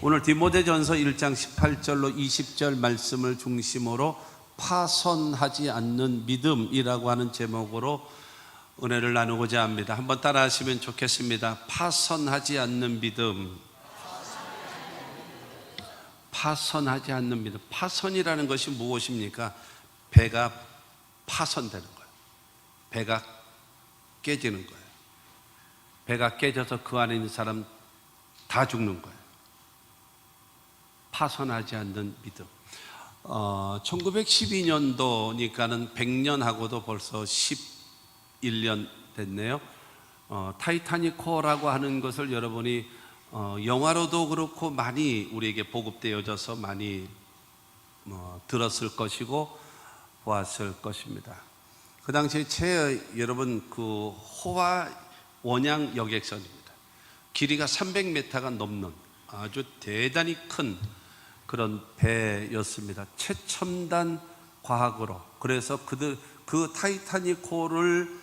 오늘 디모데전서 1장 18절로 20절 말씀을 중심으로 파선하지 않는 믿음이라고 하는 제목으로 은혜를 나누고자 합니다. 한번 따라 하시면 좋겠습니다. 파선하지 않는 믿음. 파선하지 않는 믿음. 파선이라는 것이 무엇입니까? 배가 파선되는 거예요. 배가 깨지는 거예요. 배가 깨져서 그 안에 있는 사람 다 죽는 거예요. 파선하지 않는 믿음. 1912년도니까는 100년하고도 벌써 11년 됐네요. 타이타닉호라고 하는 것을 여러분이 영화로도 그렇고 많이 우리에게 보급되어져서 많이 들었을 것이고 보았을 것입니다. 그 당시에 여러분 그 호화 원양 여객선입니다. 길이가 300m가 넘는 아주 대단히 큰 그런 배였습니다. 최첨단 과학으로. 그래서 그 타이타닉호를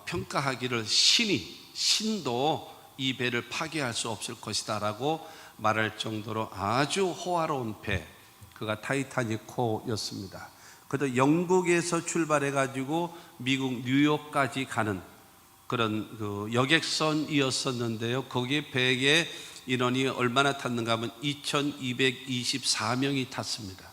평가하기를 신도 이 배를 파괴할 수 없을 것이다 라고 말할 정도로 아주 호화로운 배, 그가 타이타닉호였습니다. 그래도 영국에서 출발해 가지고 미국 뉴욕까지 가는 그런 그 여객선이었었는데요. 거기에 배에 인원이 얼마나 탔는가 하면 2224명이 탔습니다.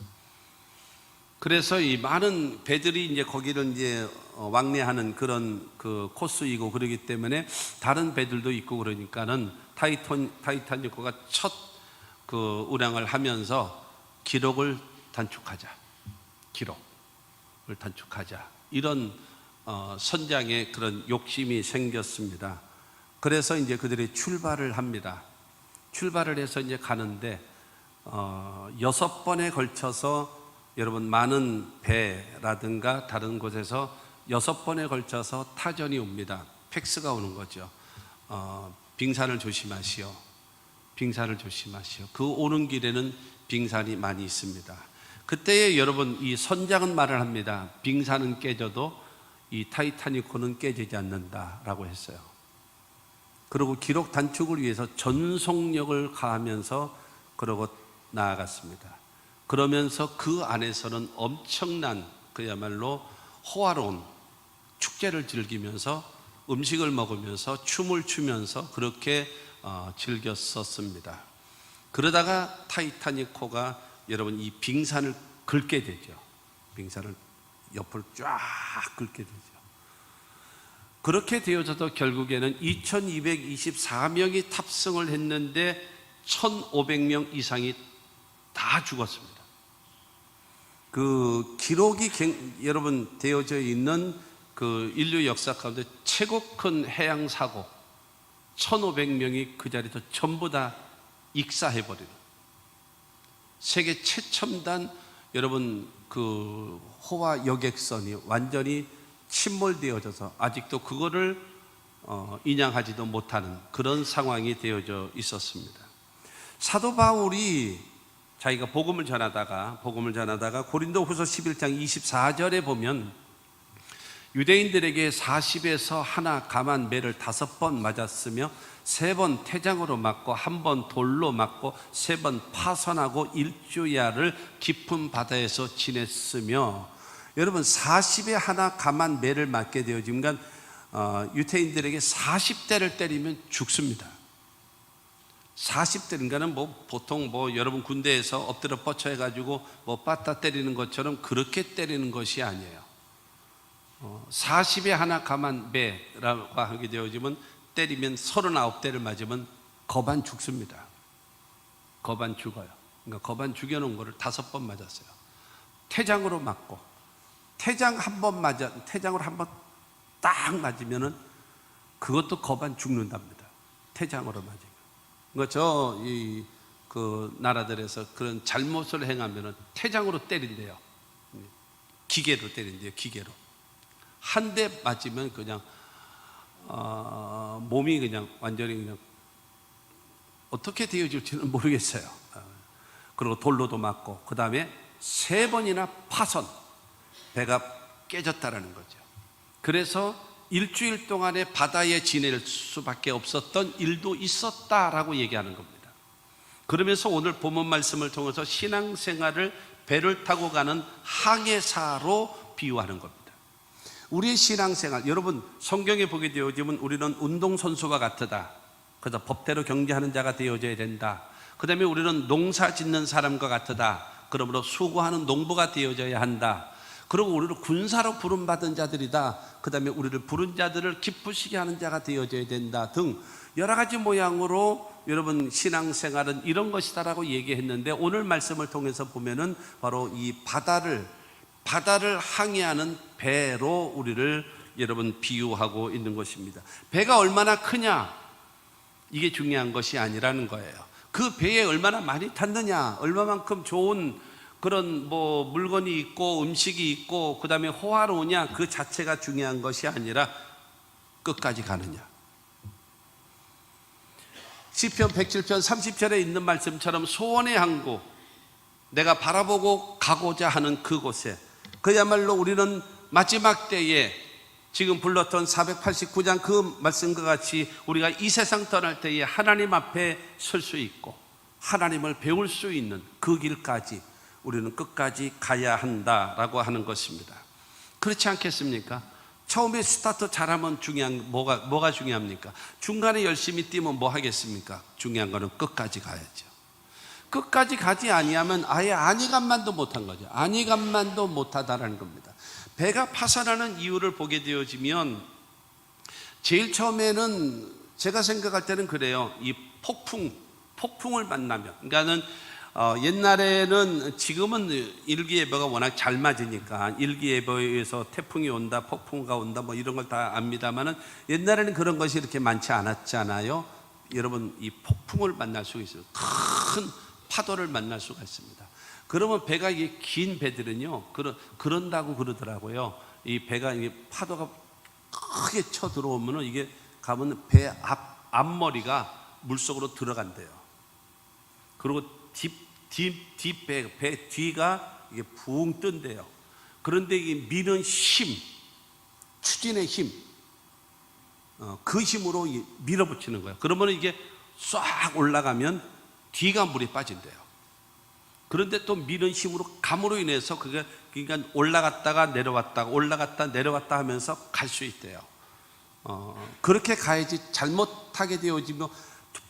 그래서 이 많은 배들이 이제 거기를 이제 왕래하는 그런 그 코스이고 그러기 때문에 다른 배들도 있고 그러니까는 타이타닉호가 첫 그 운항을 하면서 기록을 단축하자. 이런 선장의 그런 욕심이 생겼습니다. 그래서 이제 그들이 출발을 합니다. 출발을 해서 이제 가는데 6번에 걸쳐서 여러분 많은 배라든가 다른 곳에서 6번에 걸쳐서 타전이 옵니다. 팩스가 오는 거죠. 빙산을 조심하시오. 그 오는 길에는 빙산이 많이 있습니다. 그때에 여러분 이 선장은 말을 합니다. 빙산은 깨져도 이 타이타닉호는 깨지지 않는다라고 했어요. 그리고 기록 단축을 위해서 전속력을 가하면서 그러고 나아갔습니다. 그러면서 그 안에서는 엄청난 그야말로 호화로운 축제를 즐기면서 음식을 먹으면서 춤을 추면서 그렇게 즐겼었습니다. 그러다가 타이타닉호가 여러분 이 빙산을 긁게 되죠. 빙산을 옆을 쫙 긁게 되죠. 그렇게 되어져도 결국에는 2224명이 탑승을 했는데 1500명 이상이 다 죽었습니다. 그 기록이 여러분 되어져 있는 그 인류 역사 가운데 최고 큰 해양 사고 1500명이 그 자리에서 전부 다 익사해버리는 세계 최첨단 여러분 그 호화 여객선이 완전히 침몰되어져서 아직도 그거를 인양하지도 못하는 그런 상황이 되어져 있었습니다. 사도 바울이 자기가 복음을 전하다가 고린도후서 11장 24절에 보면 유대인들에게 40에서 하나 감한 매를 5번 맞았으며 3번 태장으로 맞고 1번 돌로 맞고 3번 파선하고 일주야를 깊은 바다에서 지냈으며, 여러분 40에 하나 감한 매를 맞게 되어지면 유대인들에게 40대를 때리면 죽습니다. 40대인가는 보통 여러분 군대에서 엎드려 뻗쳐 해가지고 빠따 때리는 것처럼 그렇게 때리는 것이 아니에요. 40에 하나 감한 매라고 하게 되어지면 때리면 39대를 맞으면 거반 죽습니다. 거반 죽어요. 그러니까 거반 죽여놓은 거를 5번 맞았어요. 태장으로 맞고 태장으로 한 번 딱 맞으면은 그것도 거반 죽는답니다. 태장으로 맞으면. 그러니까 그 나라들에서 그런 잘못을 행하면은 태장으로 때린대요. 기계로 때린대요. 기계로. 한 대 맞으면 그냥 몸이 그냥 완전히 그냥 어떻게 되어질지는 모르겠어요. 그리고 돌로도 맞고 그 다음에 3번이나 파선, 배가 깨졌다라는 거죠. 그래서 일주일 동안에 바다에 지낼 수밖에 없었던 일도 있었다라고 얘기하는 겁니다. 그러면서 오늘 본문 말씀을 통해서 신앙생활을 배를 타고 가는 항해사로 비유하는 겁니다. 우리의 신앙생활, 여러분 성경에 보게 되어지면 우리는 운동선수와 같으다. 그래서 법대로 경제하는 자가 되어져야 된다. 그 다음에 우리는 농사 짓는 사람과 같으다. 그러므로 수고하는 농부가 되어져야 한다. 그리고 우리를 군사로 부름받은 자들이다. 그 다음에 우리를 부른 자들을 기쁘시게 하는 자가 되어져야 된다 등 여러 가지 모양으로 여러분 신앙생활은 이런 것이다라고 얘기했는데, 오늘 말씀을 통해서 보면은 바로 이 바다를 항해하는 배로 우리를 여러분 비유하고 있는 것입니다. 배가 얼마나 크냐, 이게 중요한 것이 아니라는 거예요. 그 배에 얼마나 많이 탔느냐, 얼마만큼 좋은 그런 물건이 있고 음식이 있고 그 다음에 호화로우냐, 그 자체가 중요한 것이 아니라 끝까지 가느냐. 시편 107편 30절에 있는 말씀처럼 소원의 항구, 내가 바라보고 가고자 하는 그곳에, 그야말로 우리는 마지막 때에 지금 불렀던 489장 그 말씀과 같이 우리가 이 세상 떠날 때에 하나님 앞에 설 수 있고 하나님을 배울 수 있는 그 길까지 우리는 끝까지 가야 한다라고 하는 것입니다. 그렇지 않겠습니까? 처음에 스타트 잘하면 뭐가 중요합니까? 중간에 열심히 뛰면 뭐 하겠습니까? 중요한 거는 끝까지 가야죠. 끝까지 가지 아니하면 아예 안위감만도 못한 거죠. 안위감만도 못하다라는 겁니다. 배가 파산하는 이유를 보게 되어지면 제일 처음에는 제가 생각할 때는 그래요. 이 폭풍을 만나면, 그러니까는 옛날에는, 지금은 일기예보가 워낙 잘 맞으니까 일기예보에서 태풍이 온다, 폭풍가 온다 뭐 이런 걸 다 압니다만은, 옛날에는 그런 것이 이렇게 많지 않았잖아요. 여러분, 이 폭풍을 만날 수가 있어요. 큰 파도를 만날 수가 있습니다. 그러면 배가, 이게 긴 배들은요 그런다고 그러더라고요. 이 배가, 이게 파도가 크게 쳐 들어오면은 이게 가면 배 앞머리가 물속으로 들어간대요. 그리고 배 뒤가 이게 붕 뜬대요. 그런데 이게 미는 힘, 추진의 힘, 그 힘으로 밀어붙이는 거예요. 그러면 이게 싹 올라가면 뒤가 물에 빠진대요. 그런데 또 미는 힘으로, 감으로 인해서 그게, 그러니까 올라갔다가 내려왔다가 올라갔다 내려왔다 하면서 갈 수 있대요. 그렇게 가야지. 잘못하게 되어지면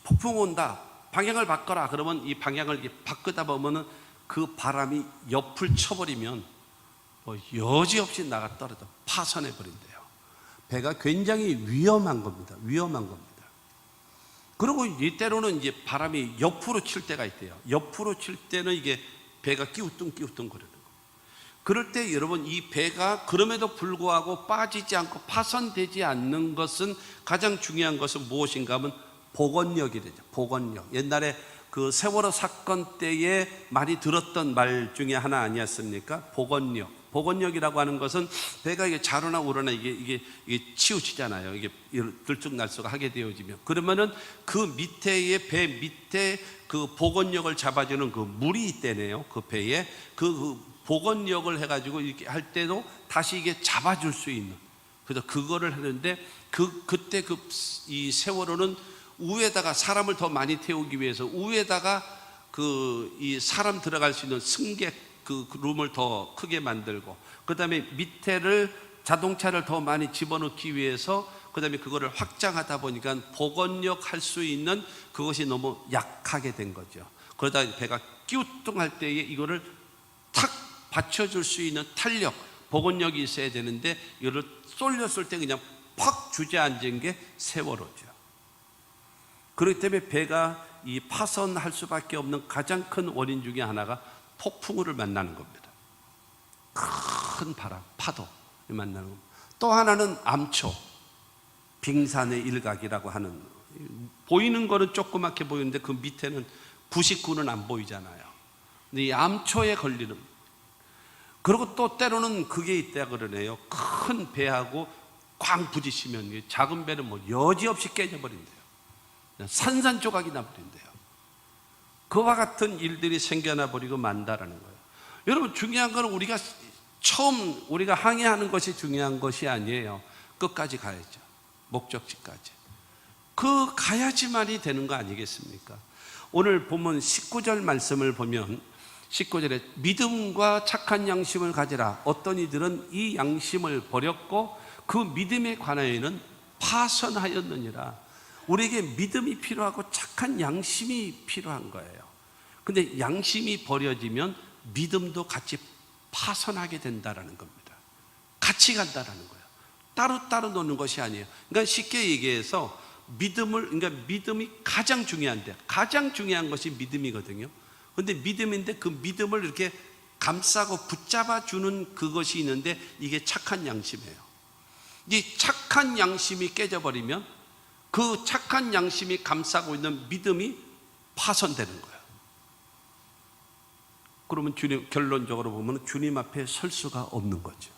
폭풍 온다, 방향을 바꿔라 그러면 이 방향을 이렇게 바꾸다 보면은 그 바람이 옆을 쳐버리면 여지없이 나가 떨어져 파손해 버린대요. 배가 굉장히 위험한 겁니다. 위험한 겁니다. 그리고 이때로는 이제 바람이 옆으로 칠 때가 있대요. 옆으로 칠 때는 이게 배가 끼우뚱끼우뚱 거리는 거예요. 그럴 때 여러분, 이 배가 그럼에도 불구하고 빠지지 않고 파손되지 않는 것은, 가장 중요한 것은 무엇인가 하면 복원력이 되죠. 복원력. 옛날에 그 세월호 사건 때에 많이 들었던 말 중에 하나 아니었습니까? 복원력. 복원력이라고 하는 것은 배가 이게 좌로나 우로나 이게 치우치잖아요. 이게 들쭉날쭉 하게 되어지면, 그러면은 그 밑에의, 배 밑에 그 복원력을 잡아주는 그 물이 있대네요. 그 배에 그 복원력을 해가지고 이렇게 할 때도 다시 이게 잡아줄 수 있는, 그래서 그거를 하는데, 그때 이 세월호는 우에다가 사람을 더 많이 태우기 위해서 우에다가 이 사람 들어갈 수 있는 승객 그 룸을 더 크게 만들고, 그 다음에 밑에를 자동차를 더 많이 집어넣기 위해서 그 다음에 그거를 확장하다 보니까 복원력 할 수 있는 그것이 너무 약하게 된 거죠. 그러다 배가 끼우뚱할 때에 이거를 탁 받쳐줄 수 있는 탄력, 복원력이 있어야 되는데, 이거를 쏠렸을 때 그냥 팍 주저앉은 게 세월호죠. 그렇기 때문에 배가 이 파손할 수밖에 없는 가장 큰 원인 중에 하나가 폭풍우를 만나는 겁니다. 큰 바람, 파도 만나는 겁니다. 또 하나는 암초, 빙산의 일각이라고 하는, 보이는 거는 조그맣게 보이는데 그 밑에는 99는 안 보이잖아요. 근데 이 암초에 걸리는, 그리고 또 때로는 그게 있다 그러네요. 큰 배하고 꽝 부딪히면 작은 배는 뭐 여지없이 깨져버린대요. 산산조각이 나버린대요. 그와 같은 일들이 생겨나 버리고 만다라는 거예요. 여러분, 중요한 건 우리가 항해하는 것이 중요한 것이 아니에요. 끝까지 가야죠. 목적지까지. 가야지만이 되는 거 아니겠습니까? 오늘 본문 19절 말씀을 보면 19절에 믿음과 착한 양심을 가지라. 어떤 이들은 이 양심을 버렸고 그 믿음에 관하여는 파선하였느니라. 우리에게 믿음이 필요하고 착한 양심이 필요한 거예요. 근데 양심이 버려지면 믿음도 같이 파선하게 된다라는 겁니다. 같이 간다라는 거예요. 따로따로 노는 것이 아니에요. 그러니까 쉽게 얘기해서 그러니까 믿음이 가장 중요한데, 가장 중요한 것이 믿음이거든요. 근데 믿음인데 그 믿음을 이렇게 감싸고 붙잡아 주는 그것이 있는데 이게 착한 양심이에요. 이 착한 양심이 깨져버리면 그 착한 양심이 감싸고 있는 믿음이 파손되는 거예요. 그러면 결론적으로 보면 주님 앞에 설 수가 없는 거죠.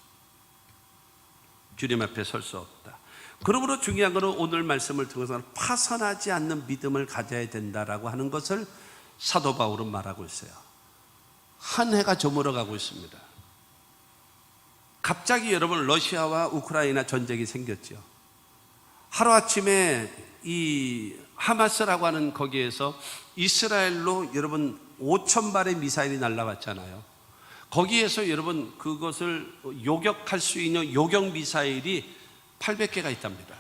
주님 앞에 설 수 없다. 그러므로 중요한 것은 오늘 말씀을 통해서 파선하지 않는 믿음을 가져야 된다라고 하는 것을 사도 바울은 말하고 있어요. 한 해가 저물어 가고 있습니다. 갑자기 여러분 러시아와 우크라이나 전쟁이 생겼죠. 하루아침에 이 하마스라고 하는 거기에서 이스라엘로 여러분 5,000발의 미사일이 날아갔잖아요. 거기에서 여러분 그것을 요격할 수 있는 요격 미사일이 800개가 있답니다.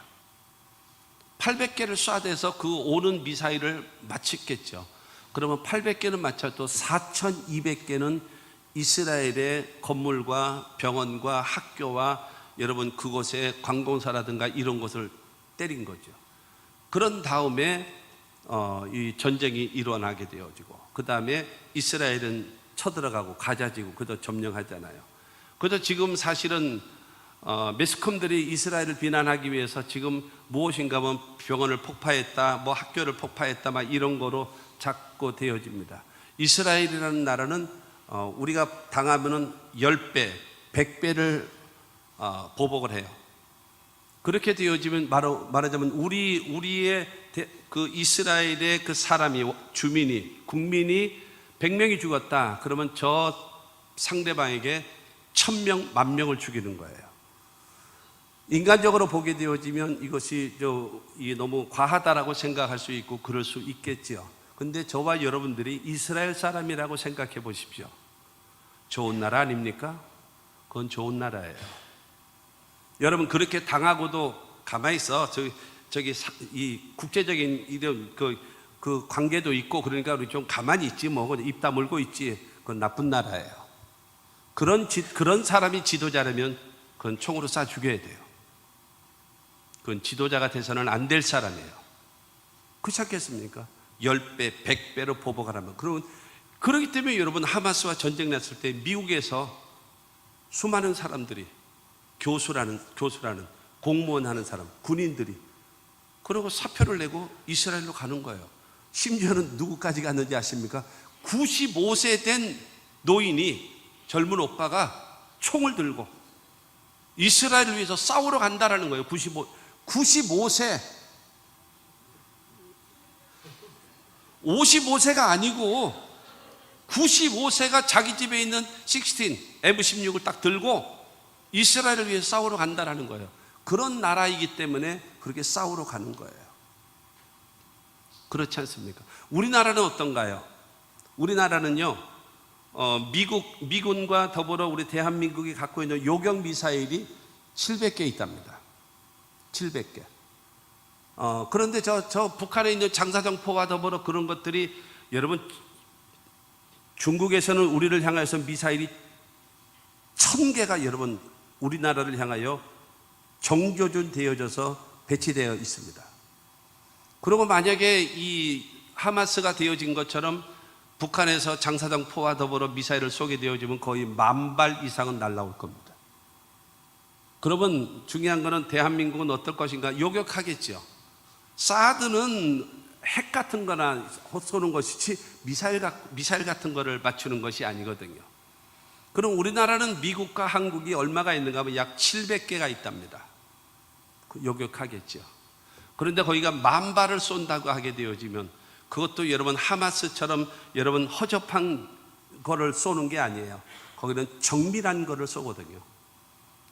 800개를 쏴대서 그 오는 미사일을 맞췄겠죠. 그러면 800개는 맞춰도 4,200개는 이스라엘의 건물과 병원과 학교와 여러분 그곳에 관공서라든가 이런 것을 때린 거죠. 그런 다음에 이 전쟁이 일어나게 되어지고 그 다음에 이스라엘은 쳐들어가고 가자지구 그도 점령하잖아요. 그래서 지금 사실은 매스컴들이 이스라엘을 비난하기 위해서 지금 무엇인가 하면 병원을 폭파했다, 뭐 학교를 폭파했다, 막 이런 거로 자꾸 되어집니다. 이스라엘이라는 나라는 우리가 당하면은 10배, 100배를 보복을 해요. 그렇게 되어지면 말하자면 우리의 그 이스라엘의 그 사람이 주민이 국민이 100명이 죽었다. 그러면 저 상대방에게 1,000명, 10,000명을 죽이는 거예요. 인간적으로 보게 되어지면 이것이 너무 과하다라고 생각할 수 있고 그럴 수 있겠지요. 근데 저와 여러분들이 이스라엘 사람이라고 생각해 보십시오. 좋은 나라 아닙니까? 그건 좋은 나라예요. 여러분 그렇게 당하고도 가만히 있어. 저기 이 국제적인 이런 그 관계도 있고 그러니까 우리 좀 가만히 있지 뭐 입 다물고 있지. 그건 나쁜 나라예요. 그런 사람이 지도자라면 그건 총으로 쏴 죽여야 돼요. 그건 지도자가 돼서는 안 될 사람이에요. 그렇지 않겠습니까? 10배, 100배로 보복을 하면. 그렇기 때문에 여러분 하마스와 전쟁 났을 때 미국에서 수많은 사람들이 교수라는 공무원 하는 사람, 군인들이 그러고 사표를 내고 이스라엘로 가는 거예요. 심지어는 누구까지 갔는지 아십니까? 95세 된 노인이 젊은 오빠가 총을 들고 이스라엘을 위해서 싸우러 간다라는 거예요. 95세 55세가 아니고 95세가 자기 집에 있는 16 M16을 딱 들고 이스라엘을 위해 싸우러 간다라는 거예요. 그런 나라이기 때문에 그렇게 싸우러 가는 거예요. 그렇지 않습니까? 우리나라는 어떤가요? 우리나라는요, 미군과 더불어 우리 대한민국이 갖고 있는 요격 미사일이 700개 있답니다. 700개. 그런데 저 북한에 있는 장사정포와 더불어 그런 것들이 여러분 중국에서는 우리를 향해서 미사일이 1,000개가 여러분 우리나라를 향하여 정조준 되어져서 배치되어 있습니다. 그리고 만약에 이 하마스가 되어진 것처럼 북한에서 장사정포와 더불어 미사일을 쏘게 되어지면 거의 10,000발 이상은 날아올 겁니다. 그러면 중요한 것은 대한민국은 어떨 것인가? 요격하겠죠. 사드는 핵 같은 거나 쏘는 것이지 미사일 같은 거를 맞추는 것이 아니거든요. 그럼 우리나라는 미국과 한국이 얼마가 있는가 하면 약 700개가 있답니다. 요격하겠죠. 그런데 거기가 10,000발을 쏜다고 하게 되어지면 그것도 여러분 하마스처럼 여러분 허접한 거를 쏘는 게 아니에요. 거기는 정밀한 거를 쏘거든요.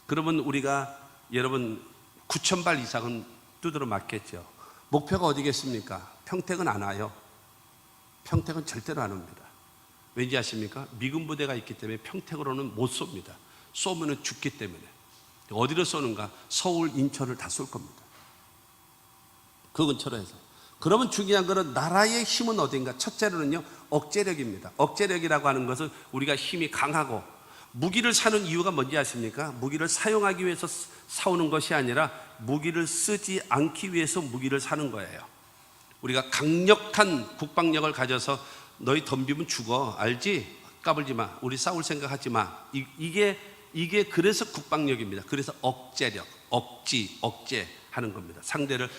그러면 우리가 여러분 9,000발 이상은 두드러 맞겠죠. 목표가 어디겠습니까? 평택은 안 와요. 평택은 절대로 안 옵니다. 왠지 아십니까? 미군 부대가 있기 때문에 평택으로는 못 쏩니다. 쏘면 죽기 때문에. 어디로 쏘는가? 서울, 인천을 다 쏠 겁니다. 그 근처로 해서. 그러면 중요한 것은 나라의 힘은 어딘가? 첫째로는요, 억제력입니다. 억제력이라고 하는 것은 우리가 힘이 강하고, 무기를 사는 이유가 뭔지 아십니까? 무기를 사용하기 위해서 사오는 것이 아니라 무기를 쓰지 않기 위해서 무기를 사는 거예요. 우리가 강력한 국방력을 가져서 너희 덤비면 죽어, 알지? 까불지 마, 우리 싸울 생각 하지 마. 이게 그래서 국방력입니다. 그래서 억제력, 억제 하는 겁니다. 상대를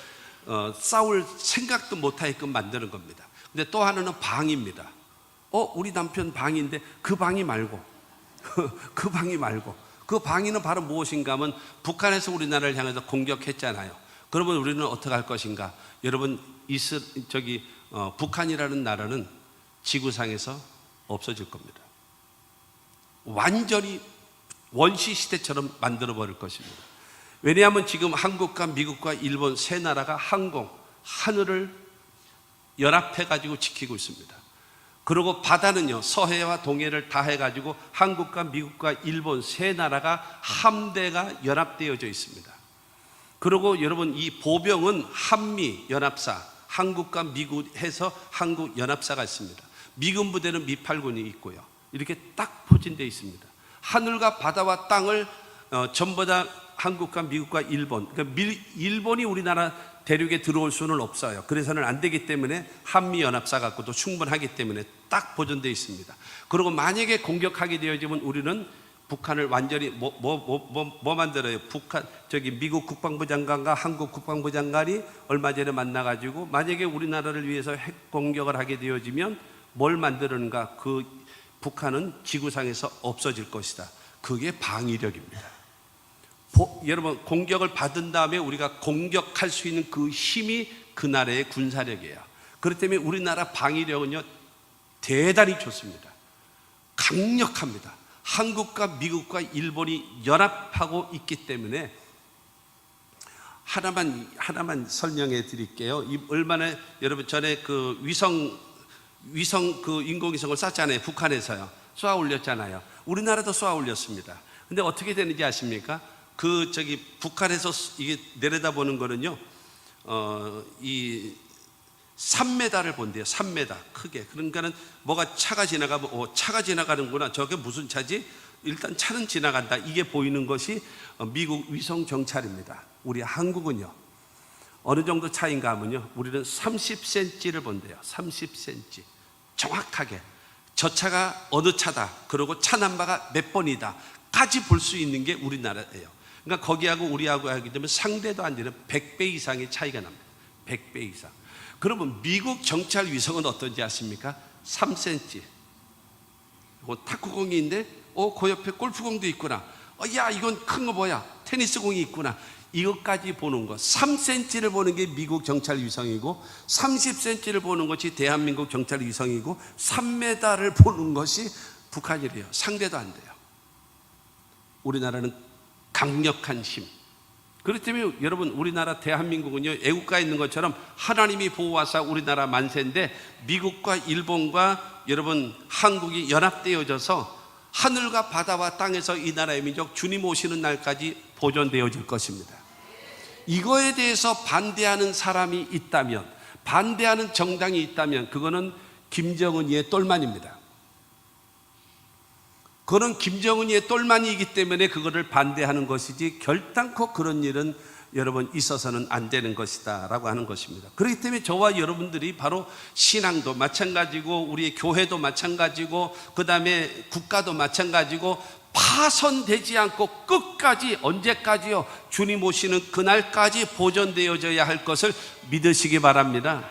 싸울 생각도 못하게끔 만드는 겁니다. 근데 또 하나는 방입니다. 우리 남편 방인데 그 방이 말고 그 방이 말고, 그 방위는 바로 무엇인가 하면 북한에서 우리나라를 향해서 공격했잖아요. 그러면 우리는 어떻게 할 것인가? 여러분, 북한이라는 나라는 지구상에서 없어질 겁니다. 완전히 원시 시대처럼 만들어 버릴 것입니다. 왜냐하면 지금 한국과 미국과 일본 세 나라가 하늘을 연합해 가지고 지키고 있습니다. 그리고 바다는요, 서해와 동해를 다 해가지고 한국과 미국과 일본 세 나라가 함대가 연합되어져 있습니다. 그리고 여러분, 이 보병은 한미 연합사, 한국과 미국 해서 한국 연합사가 있습니다. 미군 부대는 미8군이 있고요. 이렇게 딱 포진되어 있습니다. 하늘과 바다와 땅을 전부 다 한국과 미국과 일본, 그러니까 일본이 우리나라 대륙에 들어올 수는 없어요. 그래서는 안 되기 때문에 한미연합사 갖고도 충분하기 때문에 딱 보존되어 있습니다. 그리고 만약에 공격하게 되어지면 우리는 북한을 완전히 뭐 만들어요? 미국 국방부 장관과 한국 국방부 장관이 얼마 전에 만나가지고 만약에 우리나라를 위해서 핵 공격을 하게 되어지면 뭘 만드는가? 그 북한은 지구상에서 없어질 것이다. 그게 방위력입니다. 여러분, 공격을 받은 다음에 우리가 공격할 수 있는 그 힘이 그 나라의 군사력이에요. 그렇기 때문에 우리나라 방위력은요, 대단히 좋습니다. 강력합니다. 한국과 미국과 일본이 연합하고 있기 때문에 하나만 설명해 드릴게요. 얼마나 여러분 전에 그 위성 그 인공위성을 쐈잖아요. 북한에서요. 쏘아 올렸잖아요. 우리나라도 쏘아 올렸습니다. 근데 어떻게 되는지 아십니까? 북한에서 이게 내려다보는 거는요, 이 3m를 본대요. 3m 크게. 그러니까는 뭐가 차가 지나가면 차가 지나가는구나. 저게 무슨 차지? 일단 차는 지나간다. 이게 보이는 것이 미국 위성 정찰입니다. 우리 한국은요, 어느 정도 차인가 하면요, 우리는 30cm를 본대요. 30cm 정확하게 저 차가 어느 차다, 그리고 차 넘버가 몇 번이다 까지 볼 수 있는 게 우리나라예요. 그러니까 거기하고 우리하고 하기 때문에 상대도 안 되는 100배 이상의 차이가 납니다. 100배 이상. 그러면 미국 정찰 위성은 어떤지 아십니까? 3cm. 탁구공이 있는데 그 옆에 골프공도 있구나. 야, 이건 큰 거 뭐야? 테니스공이 있구나. 이것까지 보는 거, 3cm를 보는 게 미국 정찰 위성이고 30cm를 보는 것이 대한민국 정찰 위성이고 3m를 보는 것이 북한이래요. 상대도 안 돼요. 우리나라는 강력한 힘. 그렇기 때문에 여러분, 우리나라 대한민국은요, 애국가에 있는 것처럼 하나님이 보호하사 우리나라 만세인데 미국과 일본과 여러분 한국이 연합되어져서 하늘과 바다와 땅에서 이 나라의 민족 주님 오시는 날까지 보존되어질 것입니다. 이거에 대해서 반대하는 사람이 있다면, 반대하는 정당이 있다면 그거는 김정은이의 똘만입니다. 그는 김정은이의 똘만이기 때문에 그거를 반대하는 것이지 결단코 그런 일은 여러분 있어서는 안 되는 것이다 라고 하는 것입니다. 그렇기 때문에 저와 여러분들이 바로 신앙도 마찬가지고 우리의 교회도 마찬가지고 그 다음에 국가도 마찬가지고 파손되지 않고 끝까지, 언제까지요? 주님 오시는 그날까지 보존되어져야 할 것을 믿으시기 바랍니다.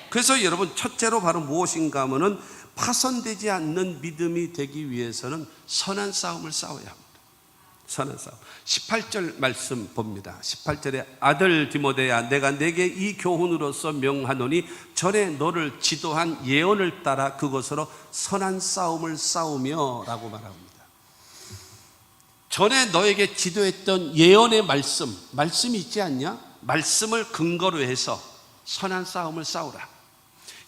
그래서 여러분, 첫째로 바로 무엇인가 하면은 파손되지 않는 믿음이 되기 위해서는 선한 싸움을 싸워야 합니다. 선한 싸움. 18절 말씀 봅니다. 18절에 아들 디모데야, 내가 내게 이 교훈으로서 명하노니 전에 너를 지도한 예언을 따라 그것으로 선한 싸움을 싸우며 라고 말합니다. 전에 너에게 지도했던 예언의 말씀이 있지 않냐? 말씀을 근거로 해서 선한 싸움을 싸우라.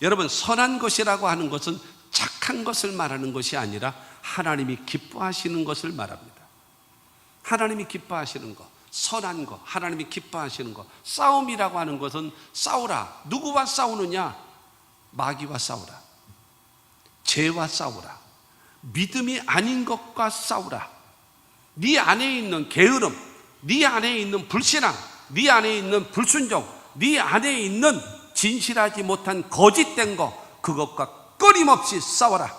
여러분, 선한 것이라고 하는 것은 착한 것을 말하는 것이 아니라 하나님이 기뻐하시는 것을 말합니다. 하나님이 기뻐하시는 것, 선한 것, 하나님이 기뻐하시는 것. 싸움이라고 하는 것은 싸우라. 누구와 싸우느냐? 마귀와 싸우라. 죄와 싸우라. 믿음이 아닌 것과 싸우라. 네 안에 있는 게으름, 네 안에 있는 불신앙, 네 안에 있는 불순종, 네 안에 있는 진실하지 못한 거짓된 것, 그것과 끊임없이 싸워라.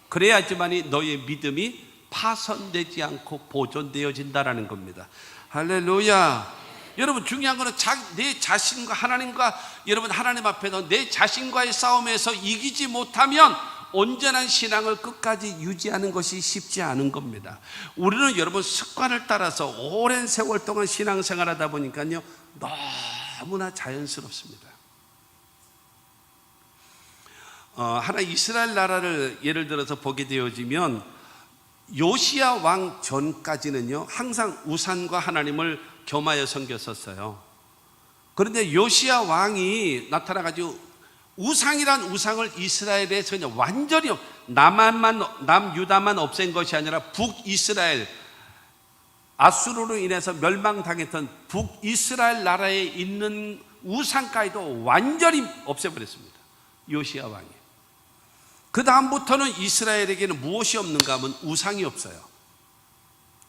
그래야지만이 너의 믿음이 파손되지 않고 보존되어진다라는 겁니다. 할렐루야. 여러분, 중요한 것은 내 자신과 하나님과, 여러분, 하나님 앞에서 내 자신과의 싸움에서 이기지 못하면 온전한 신앙을 끝까지 유지하는 것이 쉽지 않은 겁니다. 우리는 여러분 습관을 따라서 오랜 세월 동안 신앙생활하다 보니까요, 너무나 자연스럽습니다. 하나 이스라엘 나라를 예를 들어서 보게 되어지면 요시야 왕 전까지는요, 항상 우상과 하나님을 겸하여 섬겼었어요. 그런데 요시야 왕이 나타나가지고 우상이란 우상을 이스라엘에 전혀 완전히 남유다만 없앤 것이 아니라 북이스라엘, 아수르로 인해서 멸망당했던 북이스라엘 나라에 있는 우상까지도 완전히 없애버렸습니다. 요시야 왕이. 그 다음부터는 이스라엘에게는 무엇이 없는가 하면 우상이 없어요.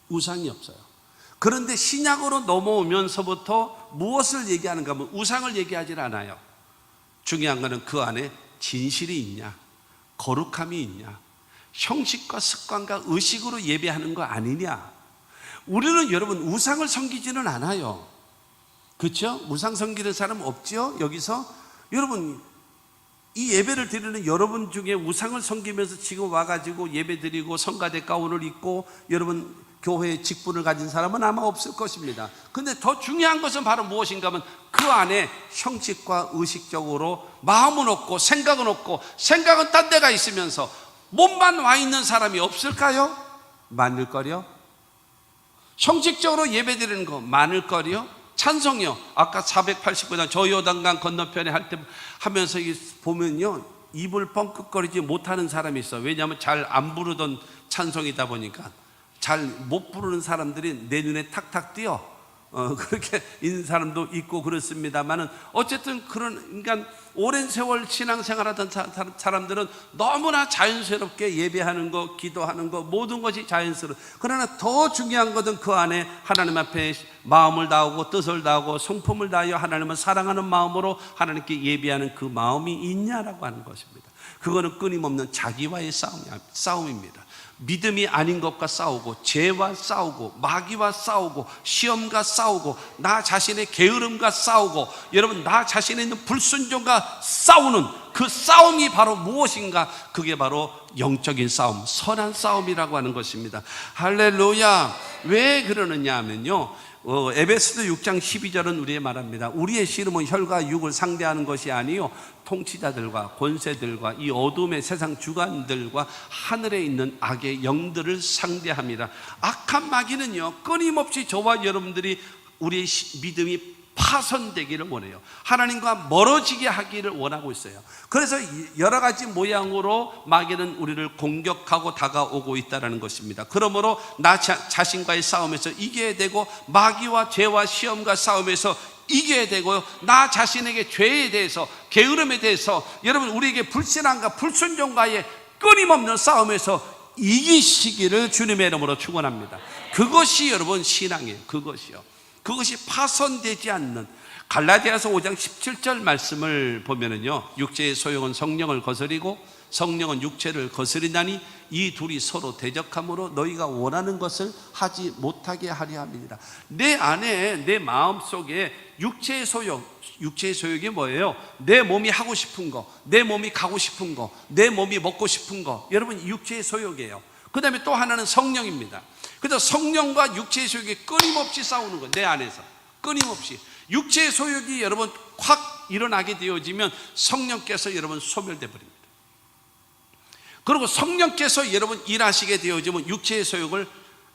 우상이 없어요. 그런데 신약으로 넘어오면서부터 무엇을 얘기하는가 하면 우상을 얘기하지 않아요. 중요한 것은 그 안에 진실이 있냐, 거룩함이 있냐, 형식과 습관과 의식으로 예배하는 거 아니냐. 우리는 여러분 우상을 섬기지는 않아요. 그렇죠? 우상 섬기는 사람 없죠? 여기서 여러분, 이 예배를 드리는 여러분 중에 우상을 섬기면서 지금 와가지고 예배 드리고 성가대 가운을 입고 여러분 교회의 직분을 가진 사람은 아마 없을 것입니다. 근데 더 중요한 것은 바로 무엇인가 하면 그 안에 형식과 의식적으로 마음은 없고 생각은 없고, 생각은 딴 데가 있으면서 몸만 와 있는 사람이 없을까요? 많을걸요? 형식적으로 예배 드리는 거 많을걸요? 찬송이요. 아까 489장 저 요단강 건너편에 할 때 하면서 보면요, 입을 뻥끗거리지 못하는 사람이 있어. 왜냐하면 잘 안 부르던 찬송이다 보니까 잘 못 부르는 사람들이 내 눈에 탁탁 띄어. 그렇게 있는 사람도 있고 그렇습니다만은 어쨌든 그러니까 오랜 세월 신앙생활하던 사람들은 너무나 자연스럽게 예배하는 거, 기도하는 거, 모든 것이 자연스러워. 그러나 더 중요한 것은 그 안에 하나님 앞에 마음을 다하고 뜻을 다하고 성품을 다하여 하나님을 사랑하는 마음으로 하나님께 예배하는 그 마음이 있냐라고 하는 것입니다. 그거는 끊임없는 자기와의 싸움입니다. 믿음이 아닌 것과 싸우고, 죄와 싸우고, 마귀와 싸우고, 시험과 싸우고, 나 자신의 게으름과 싸우고, 여러분 나 자신에 있는 불순종과 싸우는 그 싸움이 바로 무엇인가? 그게 바로 영적인 싸움, 선한 싸움이라고 하는 것입니다. 할렐루야. 왜 그러느냐 하면요, 에베소서 6장 12절은 우리의 말합니다. 우리의 씨름은 혈과 육을 상대하는 것이 아니요 통치자들과 권세들과 이 어둠의 세상 주관들과 하늘에 있는 악의 영들을 상대합니다. 악한 마귀는요, 끊임없이 저와 여러분들이 우리의 믿음이 파손되기를 원해요. 하나님과 멀어지게 하기를 원하고 있어요. 그래서 여러 가지 모양으로 마귀는 우리를 공격하고 다가오고 있다는 것입니다. 그러므로 나 자신과의 싸움에서 이겨야 되고, 마귀와 죄와 시험과 싸움에서 이겨야 되고요, 나 자신에게 죄에 대해서, 게으름에 대해서, 여러분 우리에게 불신앙과 불순종과의 끊임없는 싸움에서 이기시기를 주님의 이름으로 축원합니다. 그것이 여러분 신앙이에요. 그것이 파손되지 않는, 갈라디아서 5장 17절 말씀을 보면은요, 육체의 소욕은 성령을 거스리고 성령은 육체를 거스리나니 이 둘이 서로 대적함으로 너희가 원하는 것을 하지 못하게 하려 함이니라. 내 안에, 내 마음 속에 육체의 소욕이 뭐예요? 내 몸이 하고 싶은 거, 내 몸이 가고 싶은 거, 내 몸이 먹고 싶은 거, 여러분 육체의 소욕이에요. 그 다음에 또 하나는 성령입니다. 그래서 성령과 육체의 소욕이 끊임없이 싸우는 거예요. 내 안에서 끊임없이 육체의 소욕이 여러분 확 일어나게 되어지면 성령께서 여러분 소멸돼 버립니다. 그리고 성령께서 여러분 일하시게 되어지면 육체의 소욕을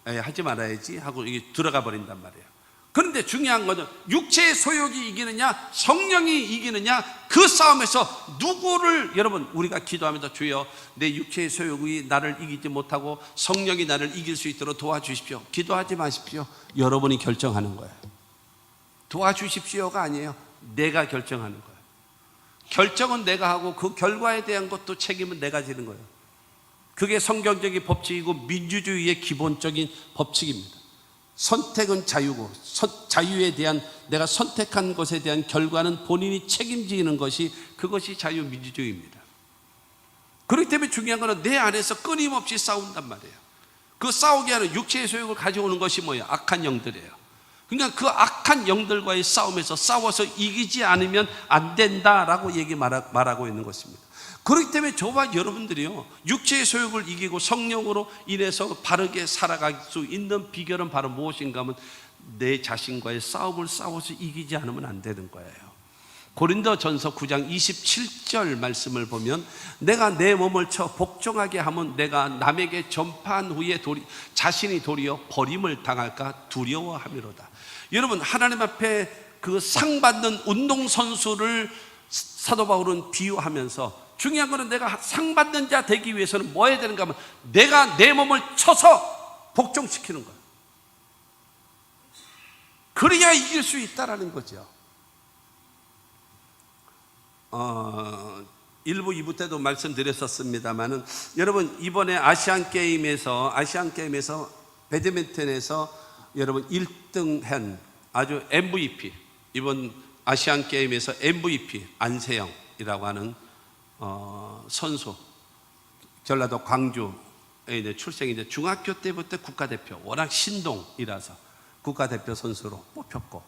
하지 말아야지 하고 이게 들어가 버린단 말이에요. 그런데 중요한 것은 육체의 소욕이 이기느냐 성령이 이기느냐, 그 싸움에서 누구를, 여러분 우리가 기도하면서 주여 내 육체의 소욕이 나를 이기지 못하고 성령이 나를 이길 수 있도록 도와주십시오, 기도하지 마십시오. 여러분이 결정하는 거예요. 도와주십시오가 아니에요. 내가 결정하는 거예요. 결정은 내가 하고 그 결과에 대한 것도 책임은 내가 지는 거예요. 그게 성경적인 법칙이고 민주주의의 기본적인 법칙입니다. 선택은 자유고 자유에 대한, 내가 선택한 것에 대한 결과는 본인이 책임지는 것이, 그것이 자유민주주의입니다. 그렇기 때문에 중요한 것은 내 안에서 끊임없이 싸운단 말이에요. 그 싸우게 하는 육체의 소욕을 가져오는 것이 뭐예요? 악한 영들이에요. 그러니까 그 악한 영들과의 싸움에서 싸워서 이기지 않으면 안 된다라고 말하고 있는 것입니다. 그렇기 때문에 저와 여러분들이요, 육체의 소욕을 이기고 성령으로 인해서 바르게 살아갈 수 있는 비결은 바로 무엇인가 하면 내 자신과의 싸움을 싸워서 이기지 않으면 안 되는 거예요. 고린도전서 9장 27절 말씀을 보면, 내가 내 몸을 쳐 복종하게 하면 내가 남에게 전파한 후에 자신이 도리어 버림을 당할까 두려워함이로다. 여러분, 하나님 앞에 그 상 받는 운동선수를 사도 바울은 비유하면서, 중요한 것은 내가 상 받는 자 되기 위해서는 뭐 해야 되는가 하면 내가 내 몸을 쳐서 복종시키는 거예요. 그래야 이길 수 있다라는 거죠. 1부 2부 때도 말씀드렸었습니다만은, 여러분 이번에 아시안게임에서 배드민턴에서 여러분 1등 한 아주 MVP, 이번 아시안게임에서 MVP 안세영이라고 하는 선수, 전라도 광주에 출생인데 중학교 때부터 국가대표, 워낙 신동이라서 국가대표 선수로 뽑혔고,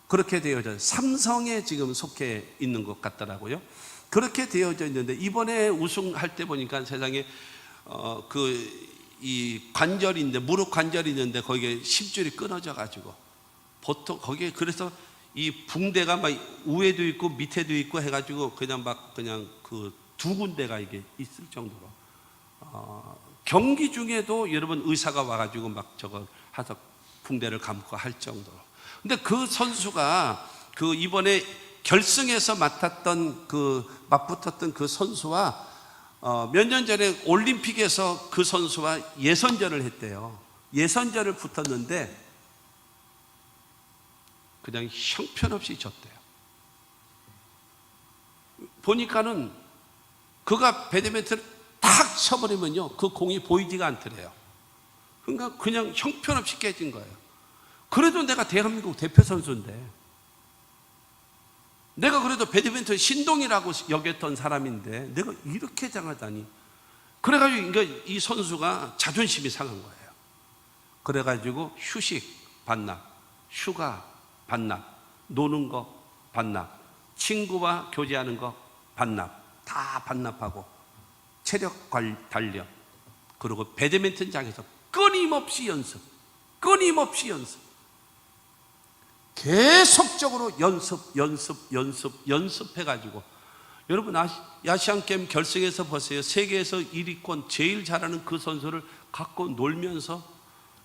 그렇게 되어져 삼성에 지금 속해 있는 것 같더라고요. 그렇게 되어져 있는데 이번에 우승할 때 보니까 세상에 이 관절인데, 무릎 관절이 있는데 거기에 심줄이 끊어져 가지고, 보통 거기에 그래서 이 붕대가 막 위에도 있고 밑에도 있고 해가지고 그냥 그 두 군데가 이게 있을 정도로 경기 중에도 여러분 의사가 와가지고 막 저거 하서 붕대를 감고 할 정도로. 근데 그 선수가 그 이번에 결승에서 맞붙었던 그 선수와 몇 년 전에 올림픽에서 그 선수와 예선전을 했대요. 예선전을 붙었는데 그냥 형편없이 졌대요. 보니까는 그가 배드민턴을 탁 쳐버리면요, 그 공이 보이지가 않더래요. 그러니까 그냥 형편없이 깨진 거예요. 그래도 내가 대한민국 대표 선수인데, 내가 그래도 배드민턴 신동이라고 여겼던 사람인데 내가 이렇게 당하다니. 그래가지고 그러니까 이 선수가 자존심이 상한 거예요. 그래가지고 휴식 반납, 휴가 반납, 노는 거 반납, 친구와 교제하는 거 반납, 다 반납하고 체력 단련, 그리고 배드민턴장에서 끊임없이 연습, 계속적으로 연습해가지고, 여러분 아시안게임 결승에서 보세요. 세계에서 1위권 제일 잘하는 그 선수를 갖고 놀면서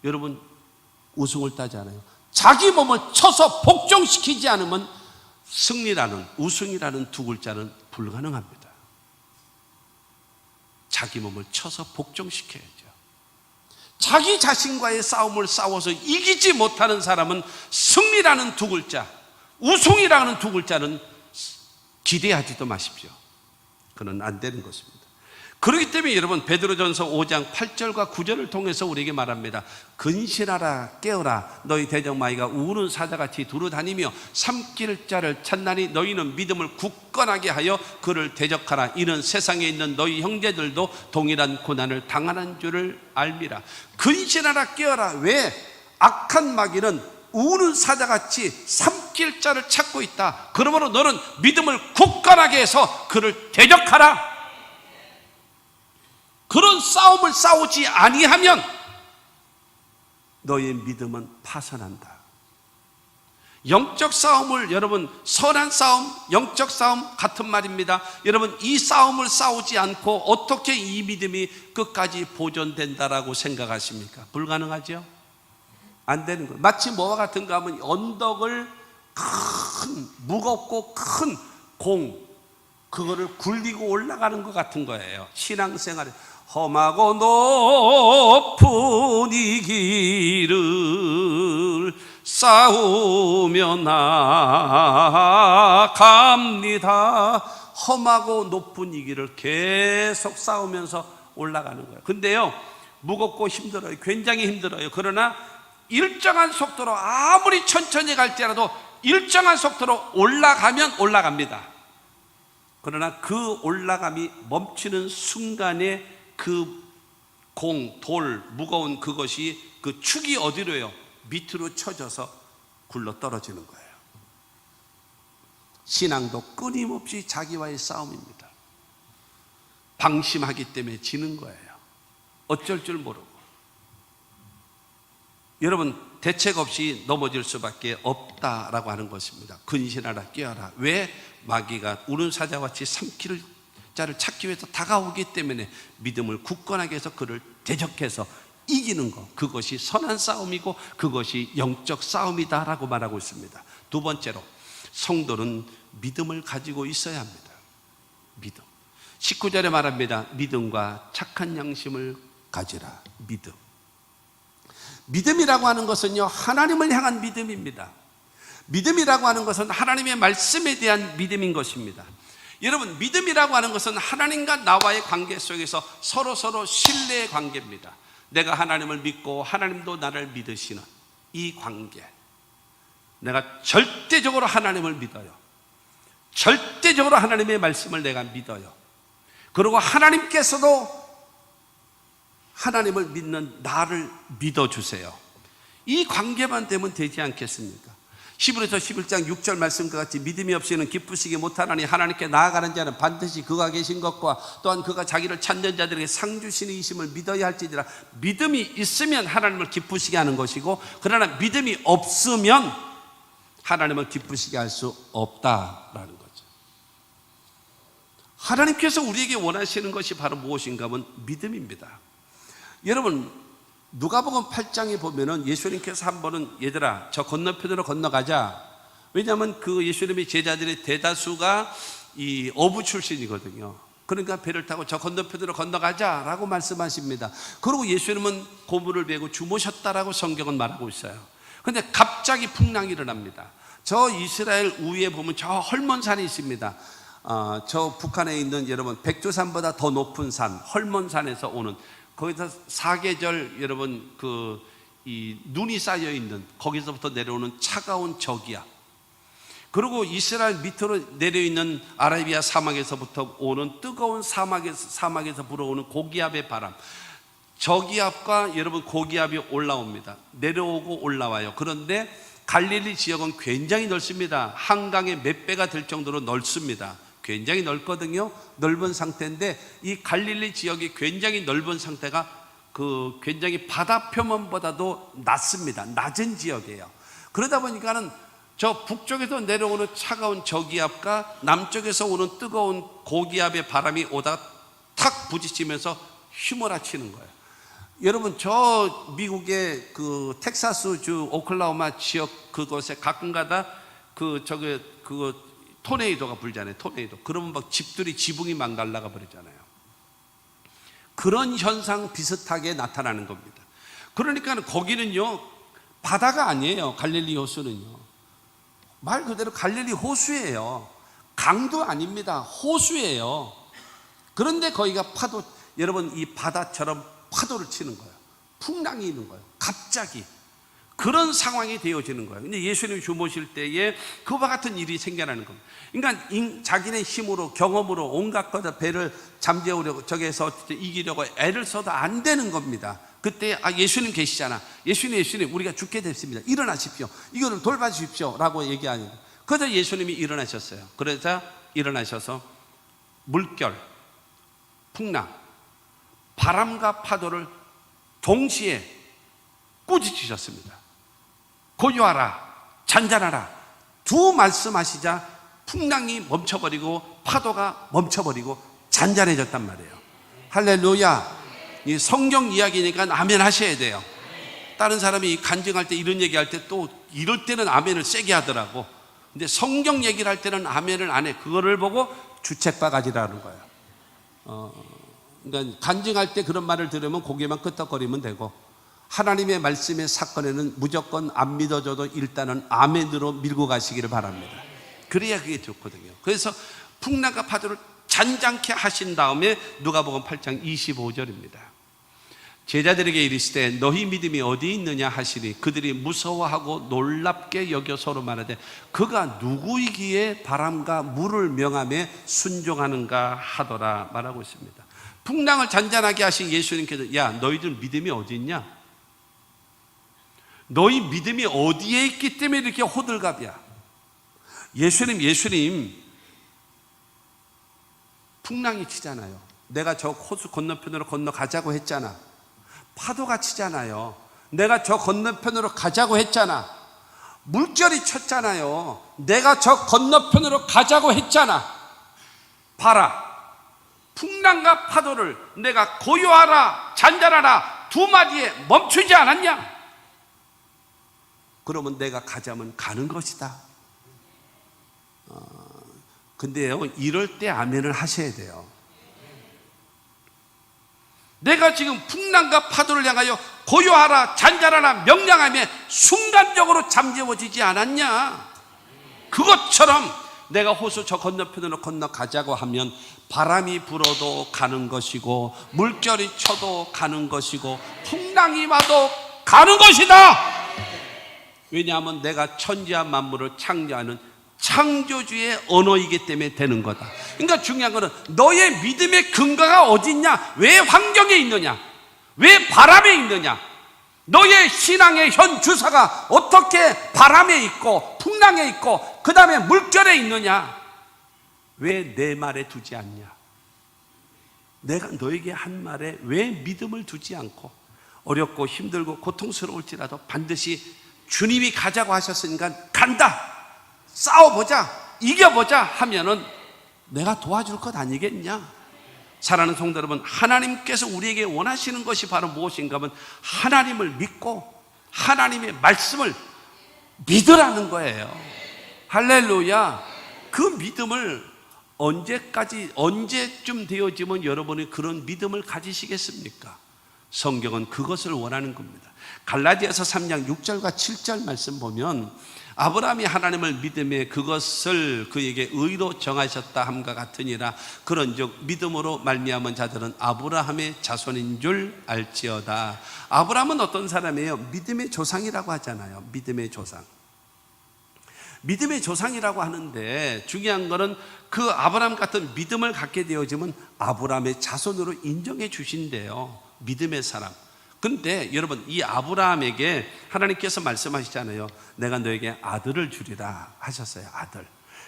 여러분 우승을 따잖아요. 자기 몸을 쳐서 복종시키지 않으면 우승이라는 두 글자는 불가능합니다. 자기 몸을 쳐서 복종시켜야죠. 자기 자신과의 싸움을 싸워서 이기지 못하는 사람은 승리라는 두 글자, 우승이라는 두 글자는 기대하지도 마십시오. 그건 안 되는 것입니다. 그렇기 때문에 여러분 베드로전서 5장 8절과 9절을 통해서 우리에게 말합니다. 근신하라, 깨어라. 너희 대적마귀가 우는 사자같이 두루다니며 삼킬 자를 찾나니 너희는 믿음을 굳건하게 하여 그를 대적하라. 이는 세상에 있는 너희 형제들도 동일한 고난을 당하는 줄을 알미라. 근신하라, 깨어라. 왜? 악한 마귀는 우는 사자같이 삼킬 자를 찾고 있다. 그러므로 너는 믿음을 굳건하게 해서 그를 대적하라. 그런 싸움을 싸우지 아니하면 너의 믿음은 파산한다. 영적 싸움을, 여러분 선한 싸움, 영적 싸움 같은 말입니다. 여러분 이 싸움을 싸우지 않고 어떻게 이 믿음이 끝까지 보존된다라고 생각하십니까? 불가능하죠? 안 되는 거예요. 마치 뭐와 같은가 하면 언덕을 무겁고 큰 공, 그거를 굴리고 올라가는 것 같은 거예요. 신앙생활에 험하고 높은 이 길을 싸우며 나갑니다. 험하고 높은 이 길을 계속 싸우면서 올라가는 거예요. 근데요, 무겁고 힘들어요. 굉장히 힘들어요. 그러나 일정한 속도로 아무리 천천히 갈지라도 일정한 속도로 올라가면 올라갑니다. 그러나 그 올라감이 멈추는 순간에 그 공, 돌, 무거운 그것이 그 축이 어디로요? 밑으로 쳐져서 굴러 떨어지는 거예요. 신앙도 끊임없이 자기와의 싸움입니다. 방심하기 때문에 지는 거예요. 어쩔 줄 모르고. 여러분, 대책 없이 넘어질 수밖에 없다라고 하는 것입니다. 근신하라, 깨어라. 왜? 마귀가 우는 사자같이 삼킬 자를 찾기 위해서 다가오기 때문에 믿음을 굳건하게 해서 그를 대적해서 이기는 것, 그것이 선한 싸움이고 그것이 영적 싸움이다라고 말하고 있습니다. 두 번째로, 성도는 믿음을 가지고 있어야 합니다. 믿음. 19절에 말합니다. 믿음과 착한 양심을 가지라. 믿음. 믿음이라고 하는 것은요, 하나님을 향한 믿음입니다. 믿음이라고 하는 것은 하나님의 말씀에 대한 믿음인 것입니다. 여러분, 믿음이라고 하는 것은 하나님과 나와의 관계 속에서 서로 신뢰의 관계입니다. 내가 하나님을 믿고 하나님도 나를 믿으시는 이 관계. 내가 절대적으로 하나님을 믿어요. 절대적으로 하나님의 말씀을 내가 믿어요. 그리고 하나님께서도 하나님을 믿는 나를 믿어주세요. 이 관계만 되면 되지 않겠습니까? 히브리서 11장 6절 말씀과 같이 믿음이 없이는 기쁘시기 못하나니 하나님께 나아가는 자는 반드시 그가 계신 것과 또한 그가 자기를 찾는 자들에게 상 주시는 이심을 믿어야 할지니라. 믿음이 있으면 하나님을 기쁘시게 하는 것이고, 그러나 믿음이 없으면 하나님을 기쁘시게 할 수 없다라는 거죠. 하나님께서 우리에게 원하시는 것이 바로 무엇인가 하면 믿음입니다. 여러분, 누가복음 8장에 보면은 예수님께서 한 번은 얘들아 저 건너편으로 건너가자. 왜냐하면 그 예수님의 제자들의 대다수가 이 어부 출신이거든요. 그러니까 배를 타고 저 건너편으로 건너가자라고 말씀하십니다. 그리고 예수님은 고무를 메고 주무셨다라고 성경은 말하고 있어요. 그런데 갑자기 풍랑이 일어납니다. 저 이스라엘 우위에 보면 저 헐몬산이 있습니다. 저 북한에 있는 여러분 백두산보다 더 높은 산, 헐몬산에서 오는, 거기서 사계절 여러분 이 눈이 쌓여 있는, 거기서부터 내려오는 차가운 저기압, 그리고 이스라엘 밑으로 내려 있는 아라비아 사막에서부터 오는 뜨거운 사막에서 불어오는 고기압의 바람, 저기압과 여러분 고기압이 올라옵니다. 내려오고 올라와요. 그런데 갈릴리 지역은 굉장히 넓습니다. 한강의 몇 배가 될 정도로 넓습니다. 굉장히 넓거든요. 넓은 상태인데 이 갈릴리 지역이 굉장히 넓은 상태가 굉장히 바다 표면보다도 낮습니다. 낮은 지역이에요. 그러다 보니까는 저 북쪽에서 내려오는 차가운 저기압과 남쪽에서 오는 뜨거운 고기압의 바람이 오다가 탁 부딪히면서 휘몰아치는 거예요. 여러분, 저 미국의 텍사스주 오클라호마 지역 그곳에 가끔가다 토네이도가 불잖아요. 토네이도. 그러면 막 집들이 지붕이 막 날아가 버리잖아요. 그런 현상 비슷하게 나타나는 겁니다. 그러니까 거기는요, 바다가 아니에요. 갈릴리 호수는요. 말 그대로 갈릴리 호수예요. 강도 아닙니다. 호수예요. 그런데 거기가 파도, 여러분 이 바다처럼 파도를 치는 거예요. 풍랑이 있는 거예요. 갑자기. 그런 상황이 되어지는 거예요. 근데 예수님이 주무실 때에 그와 같은 일이 생겨나는 겁니다. 그러니까 자기네 힘으로, 경험으로 온갖 것을 배를 잠재우려고, 저기에서 이기려고 애를 써도 안 되는 겁니다. 그때 예수님 계시잖아. 예수님 우리가 죽게 됐습니다. 일어나십시오. 이거를 돌봐주십시오 라고 얘기하니까, 그래서 예수님이 일어나셨어요. 그러자 일어나셔서 물결, 풍랑, 바람과 파도를 동시에 꾸짖으셨습니다. 고요하라, 잔잔하라 두 말씀하시자 풍랑이 멈춰버리고 파도가 멈춰버리고 잔잔해졌단 말이에요. 할렐루야. 이 성경 이야기니까 아멘 하셔야 돼요. 다른 사람이 간증할 때 이런 얘기할 때 또 이럴 때는 아멘을 세게 하더라고. 근데 성경 얘기를 할 때는 아멘을 안 해. 그거를 보고 주책바가지라는 거예요. 그러니까 간증할 때 그런 말을 들으면 고개만 끄덕거리면 되고, 하나님의 말씀의 사건에는 무조건 안 믿어줘도 일단은 아멘으로 밀고 가시기를 바랍니다. 그래야 그게 좋거든요. 그래서 풍랑과 파도를 잔잔케 하신 다음에 누가복음 8장 25절입니다. 제자들에게 이르시되 너희 믿음이 어디 있느냐 하시니 그들이 무서워하고 놀랍게 여겨 서로 말하되 그가 누구이기에 바람과 물을 명하며 순종하는가 하더라 말하고 있습니다. 풍랑을 잔잔하게 하신 예수님께서 야 너희들 믿음이 어디 있냐? 너희 믿음이 어디에 있기 때문에 이렇게 호들갑이야. 예수님 풍랑이 치잖아요. 내가 저 호수 건너편으로 건너가자고 했잖아. 파도가 치잖아요. 내가 저 건너편으로 가자고 했잖아. 물결이 쳤잖아요. 내가 저 건너편으로 가자고 했잖아. 봐라, 풍랑과 파도를 내가 고요하라 잔잔하라 두 마디에 멈추지 않았냐? 그러면 내가 가자면 가는 것이다. 근데요, 이럴 때 아멘을 하셔야 돼요. 내가 지금 풍랑과 파도를 향하여 고요하라 잔잔하라 명령하며 순간적으로 잠재워지지 않았냐? 그것처럼 내가 호수 저 건너편으로 건너가자고 하면 바람이 불어도 가는 것이고 물결이 쳐도 가는 것이고 풍랑이 와도 가는 것이다. 왜냐하면 내가 천지와 만물을 창조하는 창조주의 언어이기 때문에 되는 거다. 그러니까 중요한 거는 너의 믿음의 근거가 어디 있냐? 왜 환경에 있느냐? 왜 바람에 있느냐? 너의 신앙의 현 주사가 어떻게 바람에 있고 풍랑에 있고 그 다음에 물결에 있느냐? 왜 내 말에 두지 않냐? 내가 너에게 한 말에 왜 믿음을 두지 않고 어렵고 힘들고 고통스러울지라도 반드시 주님이 가자고 하셨으니까 간다, 싸워보자, 이겨보자 하면은 내가 도와줄 것 아니겠냐? 사랑하는 성도 여러분, 하나님께서 우리에게 원하시는 것이 바로 무엇인가 하면 하나님을 믿고 하나님의 말씀을 믿으라는 거예요. 할렐루야. 그 믿음을 언제쯤 되어지면 여러분이 그런 믿음을 가지시겠습니까? 성경은 그것을 원하는 겁니다. 갈라디아서 3장 6절과 7절 말씀 보면 아브라함이 하나님을 믿음에 그것을 그에게 의로 정하셨다 함과 같으니라. 그런즉 믿음으로 말미암은 자들은 아브라함의 자손인 줄 알지어다. 아브라함은 어떤 사람이에요? 믿음의 조상이라고 하잖아요. 믿음의 조상. 믿음의 조상이라고 하는데 중요한 것은 그 아브라함 같은 믿음을 갖게 되어지면 아브라함의 자손으로 인정해 주신대요. 믿음의 사람. 근데 여러분, 이 아브라함에게 하나님께서 말씀하시잖아요. 내가 너에게 아들을 주리라 하셨어요. 아들.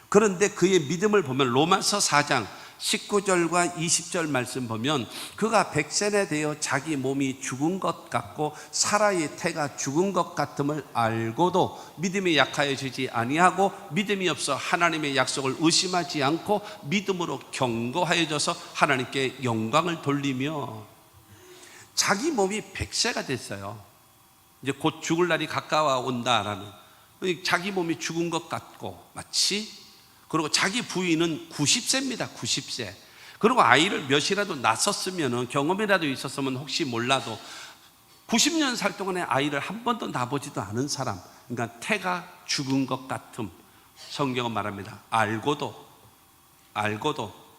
그런데 그의 믿음을 보면 로마서 4장 19절과 20절 말씀 보면 그가 백세나 되어 자기 몸이 죽은 것 같고 사라의 태가 죽은 것 같음을 알고도 믿음이 약하여지지 아니하고 믿음이 없어 하나님의 약속을 의심하지 않고 믿음으로 견고하여져서 하나님께 영광을 돌리며 자기 몸이 100세가 됐어요. 이제 곧 죽을 날이 가까워 온다라는, 자기 몸이 죽은 것 같고 마치, 그리고 자기 부인은 90세입니다. 90세. 그리고 아이를 몇이라도 낳았으면, 경험이라도 있었으면 혹시 몰라도 90년 살 동안에 아이를 한 번도 낳아보지도 않은 사람, 그러니까 태가 죽은 것 같음. 성경은 말합니다. 알고도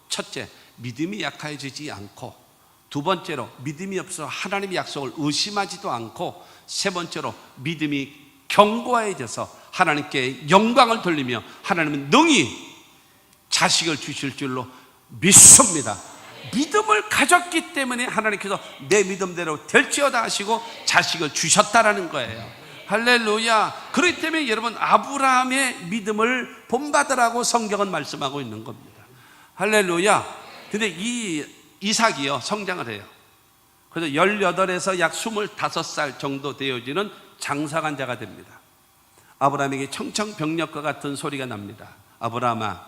첫째, 믿음이 약해지지 않고, 두 번째로 믿음이 없어 하나님의 약속을 의심하지도 않고, 세 번째로 믿음이 견고해져서 하나님께 영광을 돌리며 하나님은 능히 자식을 주실 줄로 믿습니다. 믿음을 가졌기 때문에 하나님께서 내 믿음대로 될지어다 하시고 자식을 주셨다라는 거예요. 할렐루야. 그렇기 때문에 여러분, 아브라함의 믿음을 본받으라고 성경은 말씀하고 있는 겁니다. 할렐루야. 근데 이 이삭이요, 성장을 해요. 그래서 18에서 약 25살 정도 되어지는 장사관자가 됩니다. 아브라함에게 청청병력과 같은 소리가 납니다. 아브라함아,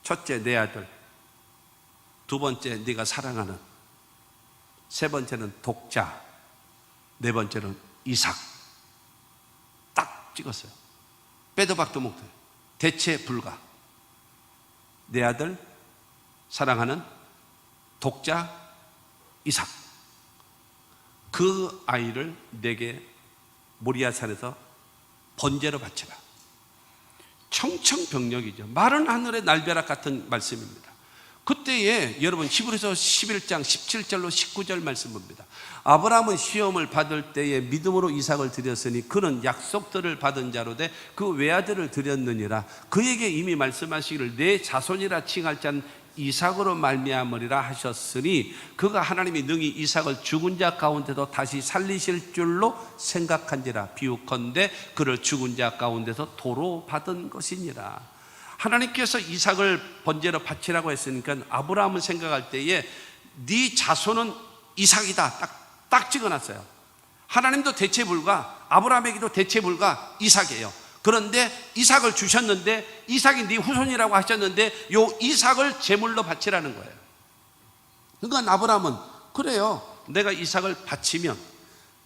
첫째 내 아들, 두 번째 네가 사랑하는 세 번째는 독자, 네 번째는 이삭. 딱 찍었어요. 빼도 박도 못해요. 대체 불가. 내 아들 사랑하는 독자 이삭. 그 아이를 내게 모리아산에서 번제로 바치라. 청청병력이죠. 마른 하늘의 날벼락 같은 말씀입니다. 그때에 여러분 히브리서 11장 17절로 19절 말씀 봅니다. 아브라함은 시험을 받을 때에 믿음으로 이삭을 드렸으니 그는 약속들을 받은 자로 돼 그 외아들을 드렸느니라. 그에게 이미 말씀하시기를 내 자손이라 칭할 자는 이삭으로 말미암으리라 하셨으니 그가 하나님이 능히 이삭을 죽은 자 가운데서 다시 살리실 줄로 생각한지라. 비유컨대 그를 죽은 자 가운데서 도로 받은 것이니라. 하나님께서 이삭을 번제로 바치라고 했으니까 아브라함은 생각할 때에 네 자손은 이삭이다 딱 찍어놨어요. 하나님도 대체 불가, 아브라함에게도 대체 불가 이삭이에요. 그런데 이삭을 주셨는데 이삭이 네 후손이라고 하셨는데 요 이삭을 제물로 바치라는 거예요. 그러니까 아브라함은 그래요, 내가 이삭을 바치면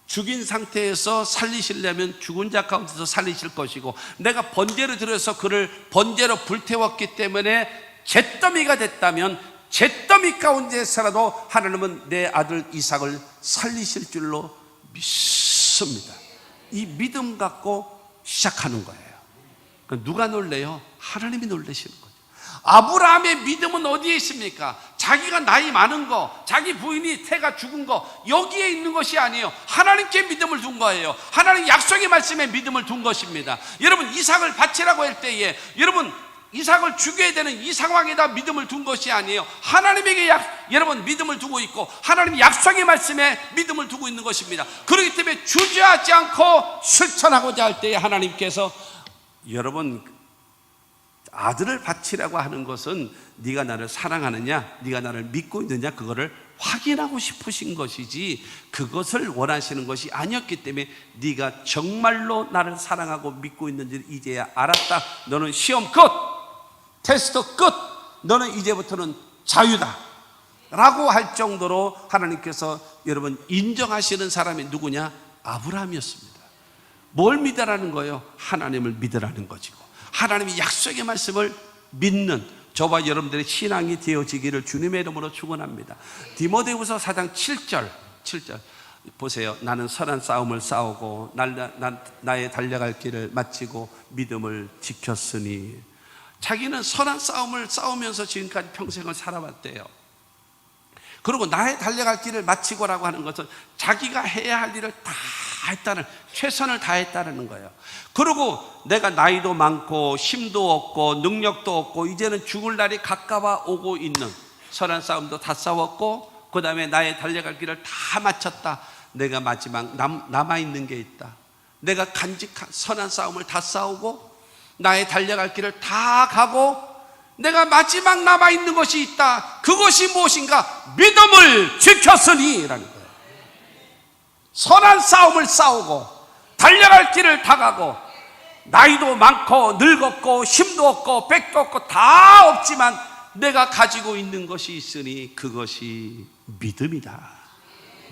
죽인 상태에서 살리시려면 죽은 자 가운데서 살리실 것이고 내가 번제로 드려서 그를 번제로 불태웠기 때문에 잿더미가 됐다면 잿더미 가운데서라도 하나님은 내 아들 이삭을 살리실 줄로 믿습니다. 이 믿음 갖고 시작하는 거예요. 누가 놀래요? 하나님이 놀라시는 거예요. 아브라함의 믿음은 어디에 있습니까? 자기가 나이 많은 거, 자기 부인이 태가 죽은 거 여기에 있는 것이 아니에요. 하나님께 믿음을 둔 거예요. 하나님 약속의 말씀에 믿음을 둔 것입니다. 여러분 이삭을 바치라고 할 때에 여러분 이삭을 죽여야 되는 이 상황에다 믿음을 둔 것이 아니에요. 하나님에게 여러분 믿음을 두고 있고 하나님 약속의 말씀에 믿음을 두고 있는 것입니다. 그렇기 때문에 주저하지 않고 실천하고자 할 때에 하나님께서 여러분 아들을 바치라고 하는 것은 네가 나를 사랑하느냐, 네가 나를 믿고 있느냐 그거를 확인하고 싶으신 것이지 그것을 원하시는 것이 아니었기 때문에 네가 정말로 나를 사랑하고 믿고 있는지를 이제야 알았다. 너는 시험 끝, 테스트 끝, 너는 이제부터는 자유다 라고 할 정도로 하나님께서 여러분 인정하시는 사람이 누구냐? 아브라함이었습니다. 뭘 믿으라는 거예요? 하나님을 믿으라는 것이고 하나님이 약속의 말씀을 믿는 저와 여러분들의 신앙이 되어지기를 주님의 이름으로 축원합니다. 디모데후서 4장 7절 보세요. 나는 선한 싸움을 싸우고 나의 달려갈 길을 마치고 믿음을 지켰으니. 자기는 선한 싸움을 싸우면서 지금까지 평생을 살아왔대요. 그리고 나의 달려갈 길을 마치고라고 하는 것은 자기가 해야 할 일을 다 했다는, 최선을 다했다는 거예요. 그리고 내가 나이도 많고 힘도 없고 능력도 없고 이제는 죽을 날이 가까워 오고 있는, 선한 싸움도 다 싸웠고 그 다음에 나의 달려갈 길을 다 마쳤다. 내가 마지막 남아있는 게 있다. 내가 간직한 선한 싸움을 다 싸우고 나의 달려갈 길을 다 가고 내가 마지막 남아있는 것이 있다. 그것이 무엇인가? 믿음을 지켰으니 라는 거예요. 선한 싸움을 싸우고 달려갈 길을 다 가고 나이도 많고 늙었고 힘도 없고 백도 없고 다 없지만 내가 가지고 있는 것이 있으니 그것이 믿음이다.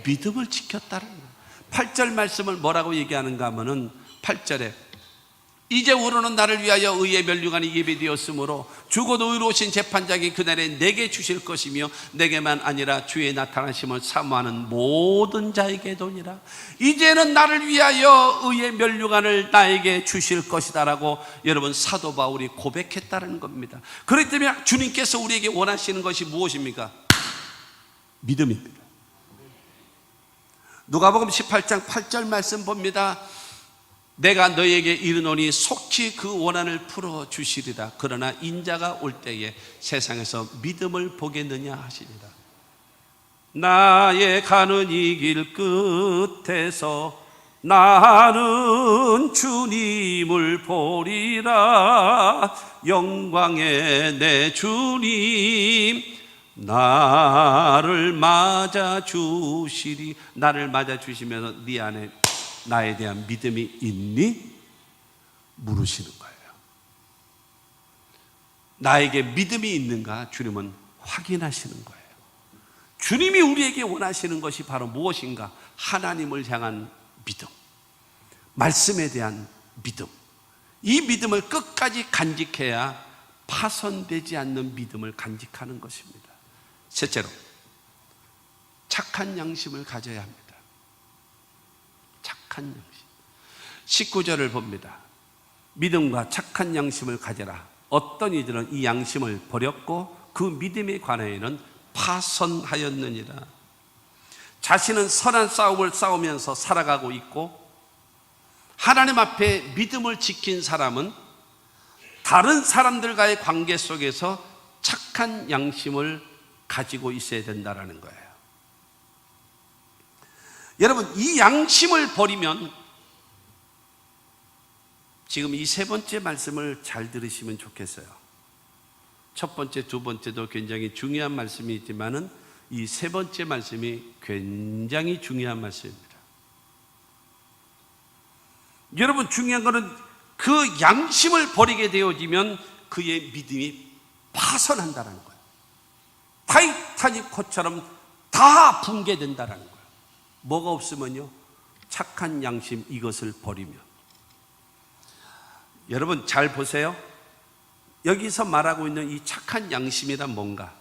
믿음을 지켰다는 거예요. 8절 말씀을 뭐라고 얘기하는가 하면은 8절에 이제 우로는 나를 위하여 의의 면류관이 예비되었으므로 죽어도 의로우신 재판장이 그날에 내게 주실 것이며 내게만 아니라 주의 나타나심을 사모하는 모든 자에게 도니라. 이제는 나를 위하여 의의 면류관을 나에게 주실 것이다 라고 여러분 사도 바울이 고백했다는 겁니다. 그렇기 때문에 주님께서 우리에게 원하시는 것이 무엇입니까? 믿음입니다. 누가복음 18장 8절 말씀 봅니다. 내가 너에게 이르노니 속히 그 원한을 풀어주시리라. 그러나 인자가 올 때에 세상에서 믿음을 보겠느냐 하시리라. 나의 가는 이 길 끝에서 나는 주님을 보리라. 영광의 내 주님 나를 맞아주시리. 나를 맞아주시면서 네 안에 나에 대한 믿음이 있니? 물으시는 거예요. 나에게 믿음이 있는가? 주님은 확인하시는 거예요. 주님이 우리에게 원하시는 것이 바로 무엇인가? 하나님을 향한 믿음, 말씀에 대한 믿음. 이 믿음을 끝까지 간직해야 파손되지 않는 믿음을 간직하는 것입니다. 셋째로, 착한 양심을 가져야 합니다. 착한 양심. 19절을 봅니다. 믿음과 착한 양심을 가져라. 어떤 이들은 이 양심을 버렸고 그 믿음에 관하여는 파손하였느니라. 자신은 선한 싸움을 싸우면서 살아가고 있고 하나님 앞에 믿음을 지킨 사람은 다른 사람들과의 관계 속에서 착한 양심을 가지고 있어야 된다는 거예요. 여러분, 이 양심을 버리면, 지금 이 세 번째 말씀을 잘 들으시면 좋겠어요. 첫 번째, 두 번째도 굉장히 중요한 말씀이 있지만은 이 세 번째 말씀이 굉장히 중요한 말씀입니다. 여러분, 중요한 것은 그 양심을 버리게 되어지면 그의 믿음이 파손한다는 거예요. 타이타닉 호처럼 다 붕괴된다는 거예요. 뭐가 없으면요? 착한 양심, 이것을 버리면. 여러분 잘 보세요. 여기서 말하고 있는 이 착한 양심이란 뭔가?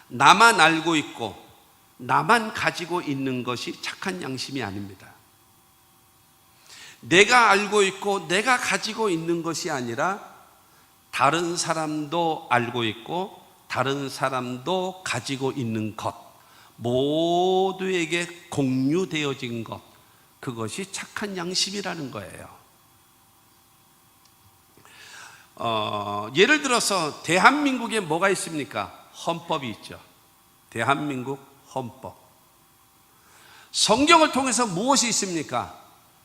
나만 알고 있고 나만 가지고 있는 것이 착한 양심이 아닙니다. 내가 알고 있고 내가 가지고 있는 것이 아니라 다른 사람도 알고 있고 다른 사람도 가지고 있는 것, 모두에게 공유되어진 것, 그것이 착한 양심이라는 거예요. 예를 들어서 대한민국에 뭐가 있습니까? 헌법이 있죠. 대한민국 헌법. 성경을 통해서 무엇이 있습니까?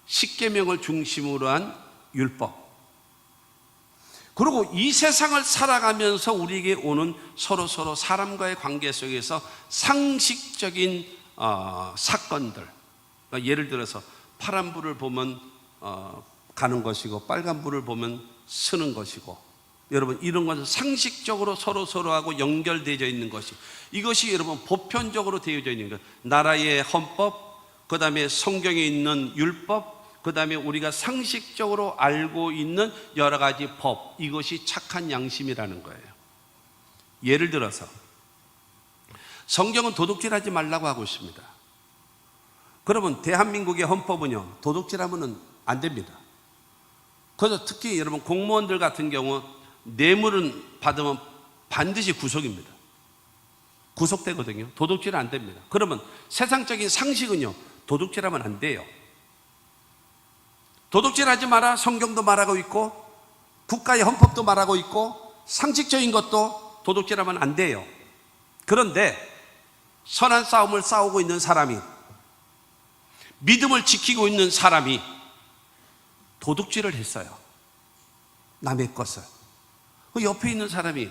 십계명을 중심으로 한 율법. 그리고 이 세상을 살아가면서 우리에게 오는 서로 사람과의 관계 속에서 상식적인 사건들. 그러니까 예를 들어서 파란 불을 보면 가는 것이고 빨간 불을 보면 서는 것이고, 여러분 이런 것은 상식적으로 서로하고 연결되어 있는 것이, 이것이 여러분 보편적으로 되어져 있는 것. 나라의 헌법, 그 다음에 성경에 있는 율법, 그 다음에 우리가 상식적으로 알고 있는 여러 가지 법, 이것이 착한 양심이라는 거예요. 예를 들어서 성경은 도둑질하지 말라고 하고 있습니다. 그러면 대한민국의 헌법은요, 도둑질하면 안 됩니다. 그래서 특히 여러분 공무원들 같은 경우 뇌물은 받으면 반드시 구속입니다. 구속되거든요. 도둑질 안 됩니다. 그러면 세상적인 상식은요, 도둑질하면 안 돼요. 도둑질하지 마라, 성경도 말하고 있고 국가의 헌법도 말하고 있고 상식적인 것도 도둑질하면 안 돼요. 그런데 선한 싸움을 싸우고 있는 사람이, 믿음을 지키고 있는 사람이 도둑질을 했어요. 남의 것을. 그 옆에 있는 사람이,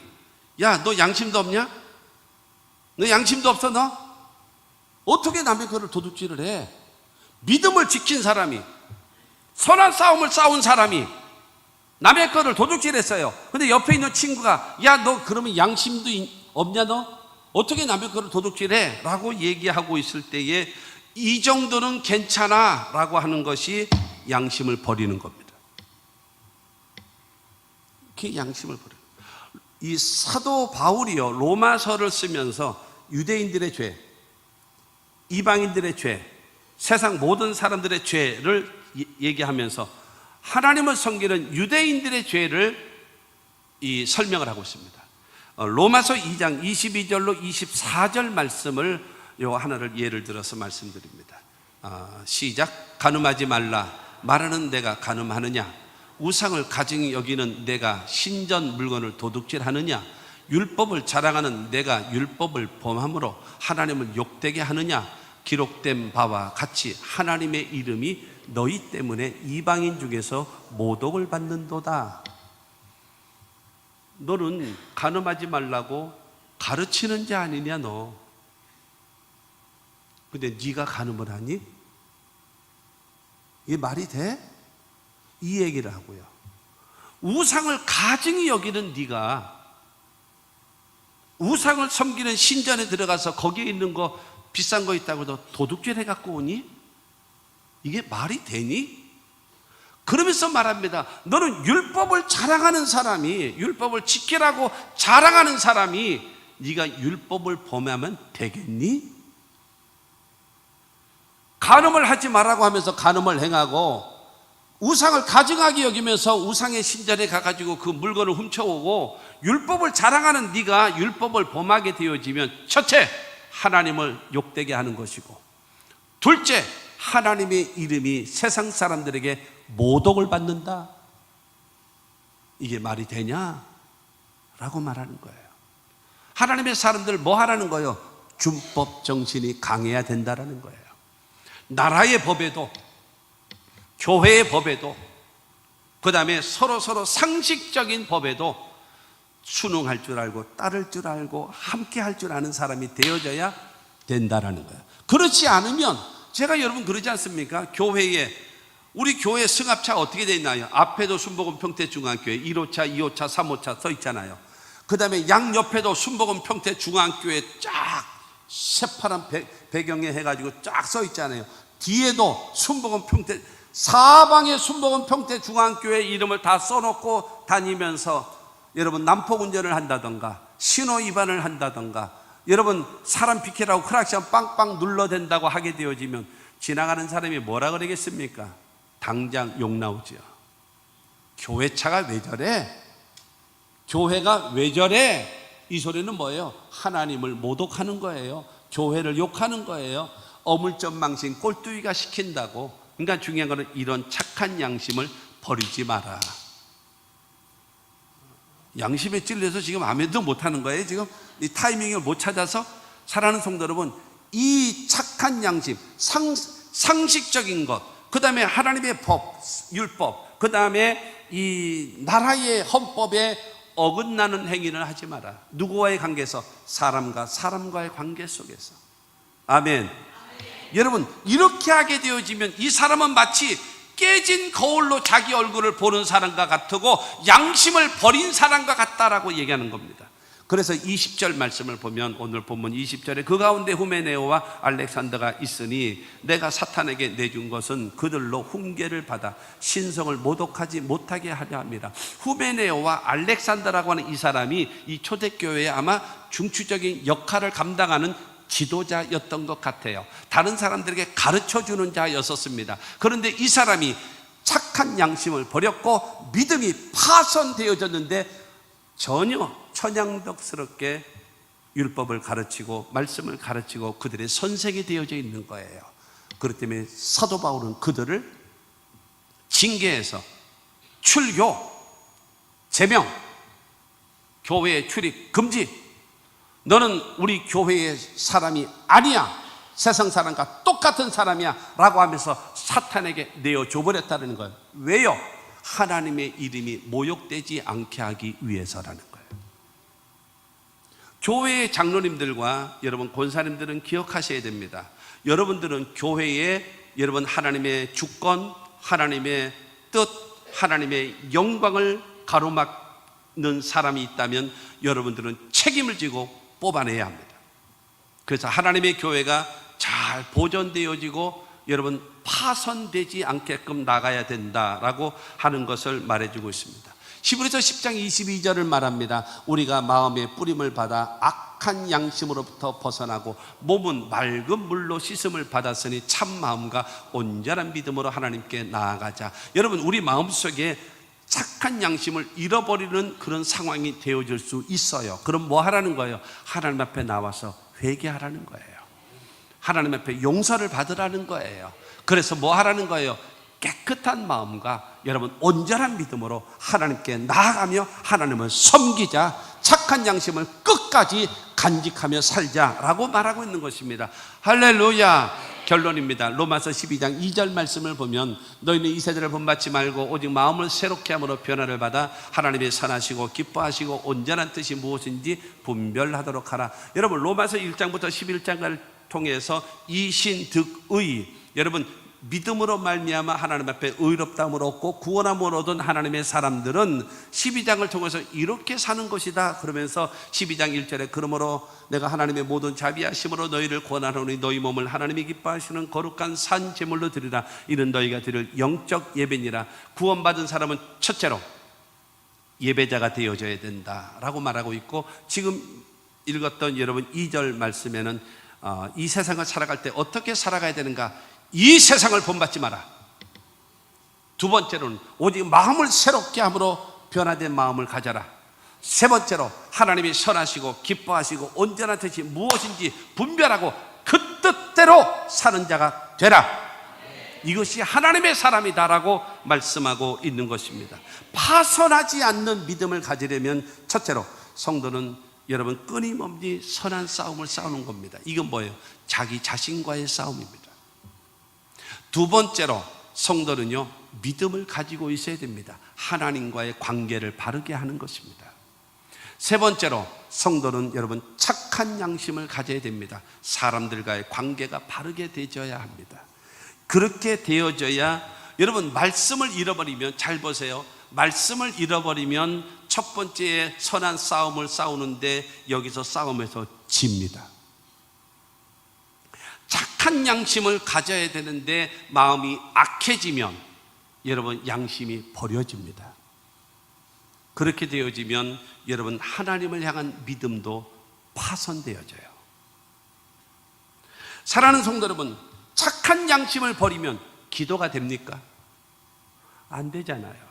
야, 너 양심도 없냐? 너 양심도 없어, 너? 어떻게 남의 것을 도둑질을 해? 믿음을 지킨 사람이, 선한 싸움을 싸운 사람이 남의 것을 도둑질했어요. 근데 옆에 있는 친구가, 야, 너 그러면 양심도 없냐, 너? 어떻게 남의 것을 도둑질해? 라고 얘기하고 있을 때에 이 정도는 괜찮아 라고 하는 것이 양심을 버리는 겁니다. 그 양심을 버려요. 이 사도 바울이요, 로마서를 쓰면서 유대인들의 죄, 이방인들의 죄, 세상 모든 사람들의 죄를 얘기하면서 하나님을 섬기는 유대인들의 죄를 설명을 하고 있습니다. 로마서 2장 22절로 24절 말씀을 요 하나를 예를 들어서 말씀드립니다. 시작. 간음하지 말라. 말하는 내가 간음하느냐? 우상을 가증히 여기는 내가 신전 물건을 도둑질하느냐? 율법을 자랑하는 내가 율법을 범함으로 하나님을 욕되게 하느냐? 기록된 바와 같이 하나님의 이름이 너희 때문에 이방인 중에서 모독을 받는도다. 너는 간음하지 말라고 가르치는 자 아니냐, 너? 근데 네가 간음을 하니? 이게 말이 돼? 이 얘기를 하고요. 우상을 가증히 여기는 네가 우상을 섬기는 신전에 들어가서 거기에 있는 거 비싼 거 있다고 해도 도둑질 해갖고 오니? 이게 말이 되니? 그러면서 말합니다. 너는 율법을 자랑하는 사람이, 율법을 지키라고 자랑하는 사람이 네가 율법을 범하면 되겠니? 간음을 하지 말라고 하면서 간음을 행하고, 우상을 가증하게 여기면서 우상의 신전에 가가지고 그 물건을 훔쳐오고, 율법을 자랑하는 네가 율법을 범하게 되어지면 첫째, 하나님을 욕되게 하는 것이고, 둘째, 하나님의 이름이 세상 사람들에게 모독을 받는다. 이게 말이 되냐? 라고 말하는 거예요. 하나님의 사람들 뭐 하라는 거예요? 준법 정신이 강해야 된다라는 거예요. 나라의 법에도, 교회의 법에도, 그 다음에 서로 상식적인 법에도 순응할 줄 알고 따를 줄 알고 함께 할 줄 아는 사람이 되어져야 된다라는 거예요. 그렇지 않으면, 제가 여러분 그러지 않습니까? 교회에, 우리 교회 승합차가 어떻게 되어 있나요? 앞에도 순복음 평택중앙교회 1호차, 2호차, 3호차 써 있잖아요. 그 다음에 양옆에도 순복음 평택중앙교회 쫙 새파란 배경에 해가지고 쫙 써 있잖아요. 뒤에도 순복음 평택, 사방에 순복음 평택중앙교회 이름을 다 써놓고 다니면서 여러분 난폭운전을 한다던가 신호 위반을 한다던가, 여러분 사람 비키라고 크락션 빵빵 눌러댄다고 하게 되어지면 지나가는 사람이 뭐라 그러겠습니까? 당장 욕 나오죠. 교회 차가 왜 저래? 교회가 왜 저래? 이 소리는 뭐예요? 하나님을 모독하는 거예요. 교회를 욕하는 거예요. 어물전망신 꼴뚜기가 시킨다고. 그러니까 중요한 거는 이런 착한 양심을 버리지 마라. 양심에 찔려서 지금 아멘도 못하는 거예요. 지금 이 타이밍을 못 찾아서. 사랑하는 성도 여러분, 이 착한 양심, 상식적인 것, 그 다음에 하나님의 법, 율법, 그 다음에 이 나라의 헌법에 어긋나는 행위를 하지 마라. 누구와의 관계에서? 사람과 사람과의 관계 속에서. 아멘. 여러분, 이렇게 하게 되어지면 이 사람은 마치 깨진 거울로 자기 얼굴을 보는 사람과 같고 양심을 버린 사람과 같다라고 얘기하는 겁니다. 그래서 20절 말씀을 보면, 오늘 본문 20절에 그 가운데 후메네오와 알렉산더가 있으니 내가 사탄에게 내준 것은 그들로 훈계를 받아 신성을 모독하지 못하게 하려 함이라. 후메네오와 알렉산더라고 하는 이 사람이 이 초대교회에 아마 중추적인 역할을 감당하는 지도자였던 것 같아요. 다른 사람들에게 가르쳐주는 자였었습니다. 그런데 이 사람이 착한 양심을 버렸고 믿음이 파손되어졌는데 전혀 천양덕스럽게 율법을 가르치고 말씀을 가르치고 그들의 선생이 되어져 있는 거예요. 그렇기 때문에 사도 바울은 그들을 징계해서 출교, 제명, 교회에 출입 금지, 너는 우리 교회의 사람이 아니야, 세상 사람과 똑같은 사람이야 라고 하면서 사탄에게 내어줘 버렸다는 거예요. 왜요? 하나님의 이름이 모욕되지 않게 하기 위해서라는 거예요. 교회의 장로님들과 여러분 권사님들은 기억하셔야 됩니다. 여러분들은 교회에 여러분 하나님의 주권, 하나님의 뜻, 하나님의 영광을 가로막는 사람이 있다면 여러분들은 책임을 지고 뽑아내야 합니다. 그래서 하나님의 교회가 잘 보존되어지고 여러분 파손되지 않게끔 나가야 된다라고 하는 것을 말해주고 있습니다. 히브리서 10장 22절을 말합니다. 우리가 마음의 뿌림을 받아 악한 양심으로부터 벗어나고 몸은 맑은 물로 씻음을 받았으니 참 마음과 온전한 믿음으로 하나님께 나아가자. 여러분, 우리 마음속에 착한 양심을 잃어버리는 그런 상황이 되어질 수 있어요. 그럼 뭐 하라는 거예요? 하나님 앞에 나와서 회개하라는 거예요. 하나님 앞에 용서를 받으라는 거예요. 그래서 뭐 하라는 거예요? 깨끗한 마음과 여러분 온전한 믿음으로 하나님께 나아가며 하나님을 섬기자, 착한 양심을 끝까지 간직하며 살자라고 말하고 있는 것입니다. 할렐루야. 결론입니다. 로마서 12장 2절 말씀을 보면 너희는 이 세대를 본받지 말고 오직 마음을 새롭게 함으로 변화를 받아 하나님의 선하시고 기뻐하시고 온전한 뜻이 무엇인지 분별하도록 하라. 여러분, 로마서 1장부터 11장을 통해서 이신득의, 여러분 믿음으로 말미암아 하나님 앞에 의롭다함을 얻고 구원함을 얻은 하나님의 사람들은 12장을 통해서 이렇게 사는 것이다 그러면서 12장 1절에 그러므로 내가 하나님의 모든 자비하심으로 너희를 권하노니 너희 몸을 하나님이 기뻐하시는 거룩한 산 제물로 드리라. 이는 너희가 드릴 영적 예배니라. 구원받은 사람은 첫째로 예배자가 되어져야 된다라고 말하고 있고, 지금 읽었던 여러분 2절 말씀에는 이 세상을 살아갈 때 어떻게 살아가야 되는가, 이 세상을 본받지 마라. 두 번째로는 오직 마음을 새롭게 함으로 변화된 마음을 가져라. 세 번째로 하나님이 선하시고 기뻐하시고 온전한 뜻이 무엇인지 분별하고 그 뜻대로 사는 자가 되라. 이것이 하나님의 사람이다라고 말씀하고 있는 것입니다. 파선하지 않는 믿음을 가지려면 첫째로 성도는 여러분 끊임없이 선한 싸움을 싸우는 겁니다. 이건 뭐예요? 자기 자신과의 싸움입니다. 두 번째로 성도는요, 믿음을 가지고 있어야 됩니다. 하나님과의 관계를 바르게 하는 것입니다. 세 번째로 성도는 여러분 착한 양심을 가져야 됩니다. 사람들과의 관계가 바르게 되어야 합니다. 그렇게 되어져야, 여러분 말씀을 잃어버리면, 잘 보세요, 말씀을 잃어버리면 첫 번째 선한 싸움을 싸우는데 여기서 싸움에서 집니다. 착한 양심을 가져야 되는데 마음이 악해지면 여러분 양심이 버려집니다. 그렇게 되어지면 여러분 하나님을 향한 믿음도 파손되어져요. 사랑하는 성도 여러분, 착한 양심을 버리면 기도가 됩니까? 안 되잖아요.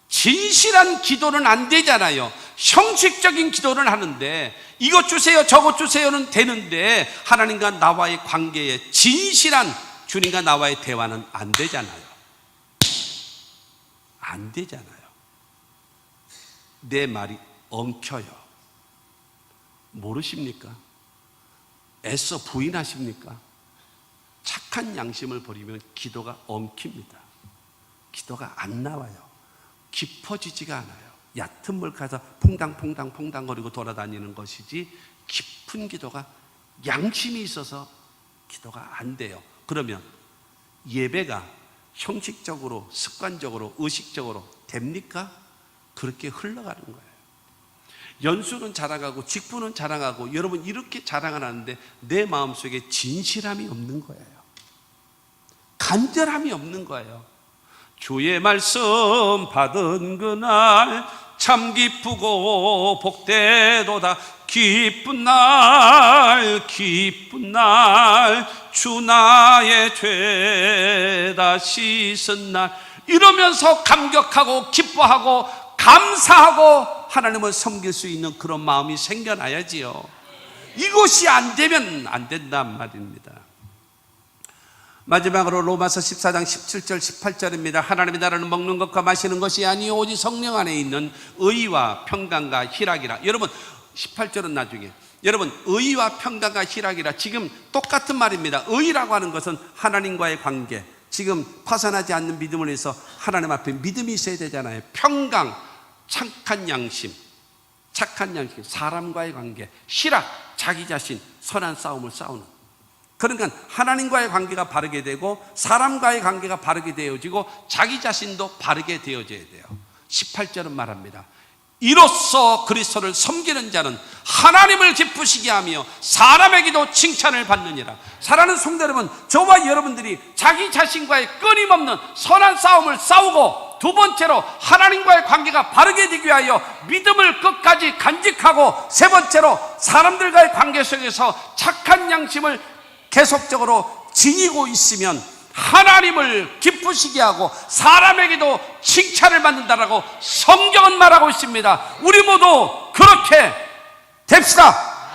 진실한 기도는 안 되잖아요. 형식적인 기도를 하는데 이것 주세요 저것 주세요는 되는데 하나님과 나와의 관계에 진실한 주님과 나와의 대화는 안 되잖아요. 안 되잖아요. 내 말이 엉켜요. 모르십니까? 애써 부인하십니까? 착한 양심을 버리면 기도가 엉킵니다. 기도가 안 나와요. 깊어지지가 않아요. 얕은 물 가서 퐁당퐁당 거리고 돌아다니는 것이지 깊은 기도가, 양심이 있어서 기도가 안 돼요. 그러면 예배가 형식적으로, 습관적으로, 의식적으로 됩니까? 그렇게 흘러가는 거예요. 연수는 자랑하고 직분은 자랑하고 여러분 이렇게 자랑을 하는데 내 마음속에 진실함이 없는 거예요. 간절함이 없는 거예요. 주의 말씀 받은 그날 참 기쁘고 복되도다. 기쁜 날 기쁜 날 주 나의 죄다 씻은 날, 이러면서 감격하고 기뻐하고 감사하고 하나님을 섬길 수 있는 그런 마음이 생겨나야지요. 이것이 안 되면 안 된단 말입니다. 마지막으로 로마서 14장 17절 18절입니다. 하나님의 나라는 먹는 것과 마시는 것이 아니요 오직 성령 안에 있는 의와 평강과 희락이라. 여러분 18절은 나중에, 여러분 의와 평강과 희락이라, 지금 똑같은 말입니다. 의라고 하는 것은 하나님과의 관계, 지금 파산하지 않는 믿음을 위해서 하나님 앞에 믿음이 있어야 되잖아요. 평강, 착한 양심, 사람과의 관계, 희락, 자기 자신, 선한 싸움을 싸우는. 그러니까 하나님과의 관계가 바르게 되고 사람과의 관계가 바르게 되어지고 자기 자신도 바르게 되어져야 돼요. 18절은 말합니다. 이로써 그리스도를 섬기는 자는 하나님을 기쁘시게 하며 사람에게도 칭찬을 받느니라. 사랑하는 성도 여러분, 저와 여러분들이 자기 자신과의 끊임없는 선한 싸움을 싸우고, 두 번째로 하나님과의 관계가 바르게 되기 위하여 믿음을 끝까지 간직하고, 세 번째로 사람들과의 관계 속에서 착한 양심을 계속적으로 지니고 있으면 하나님을 기쁘시게 하고 사람에게도 칭찬을 받는다라고 성경은 말하고 있습니다. 우리 모두 그렇게 됩시다.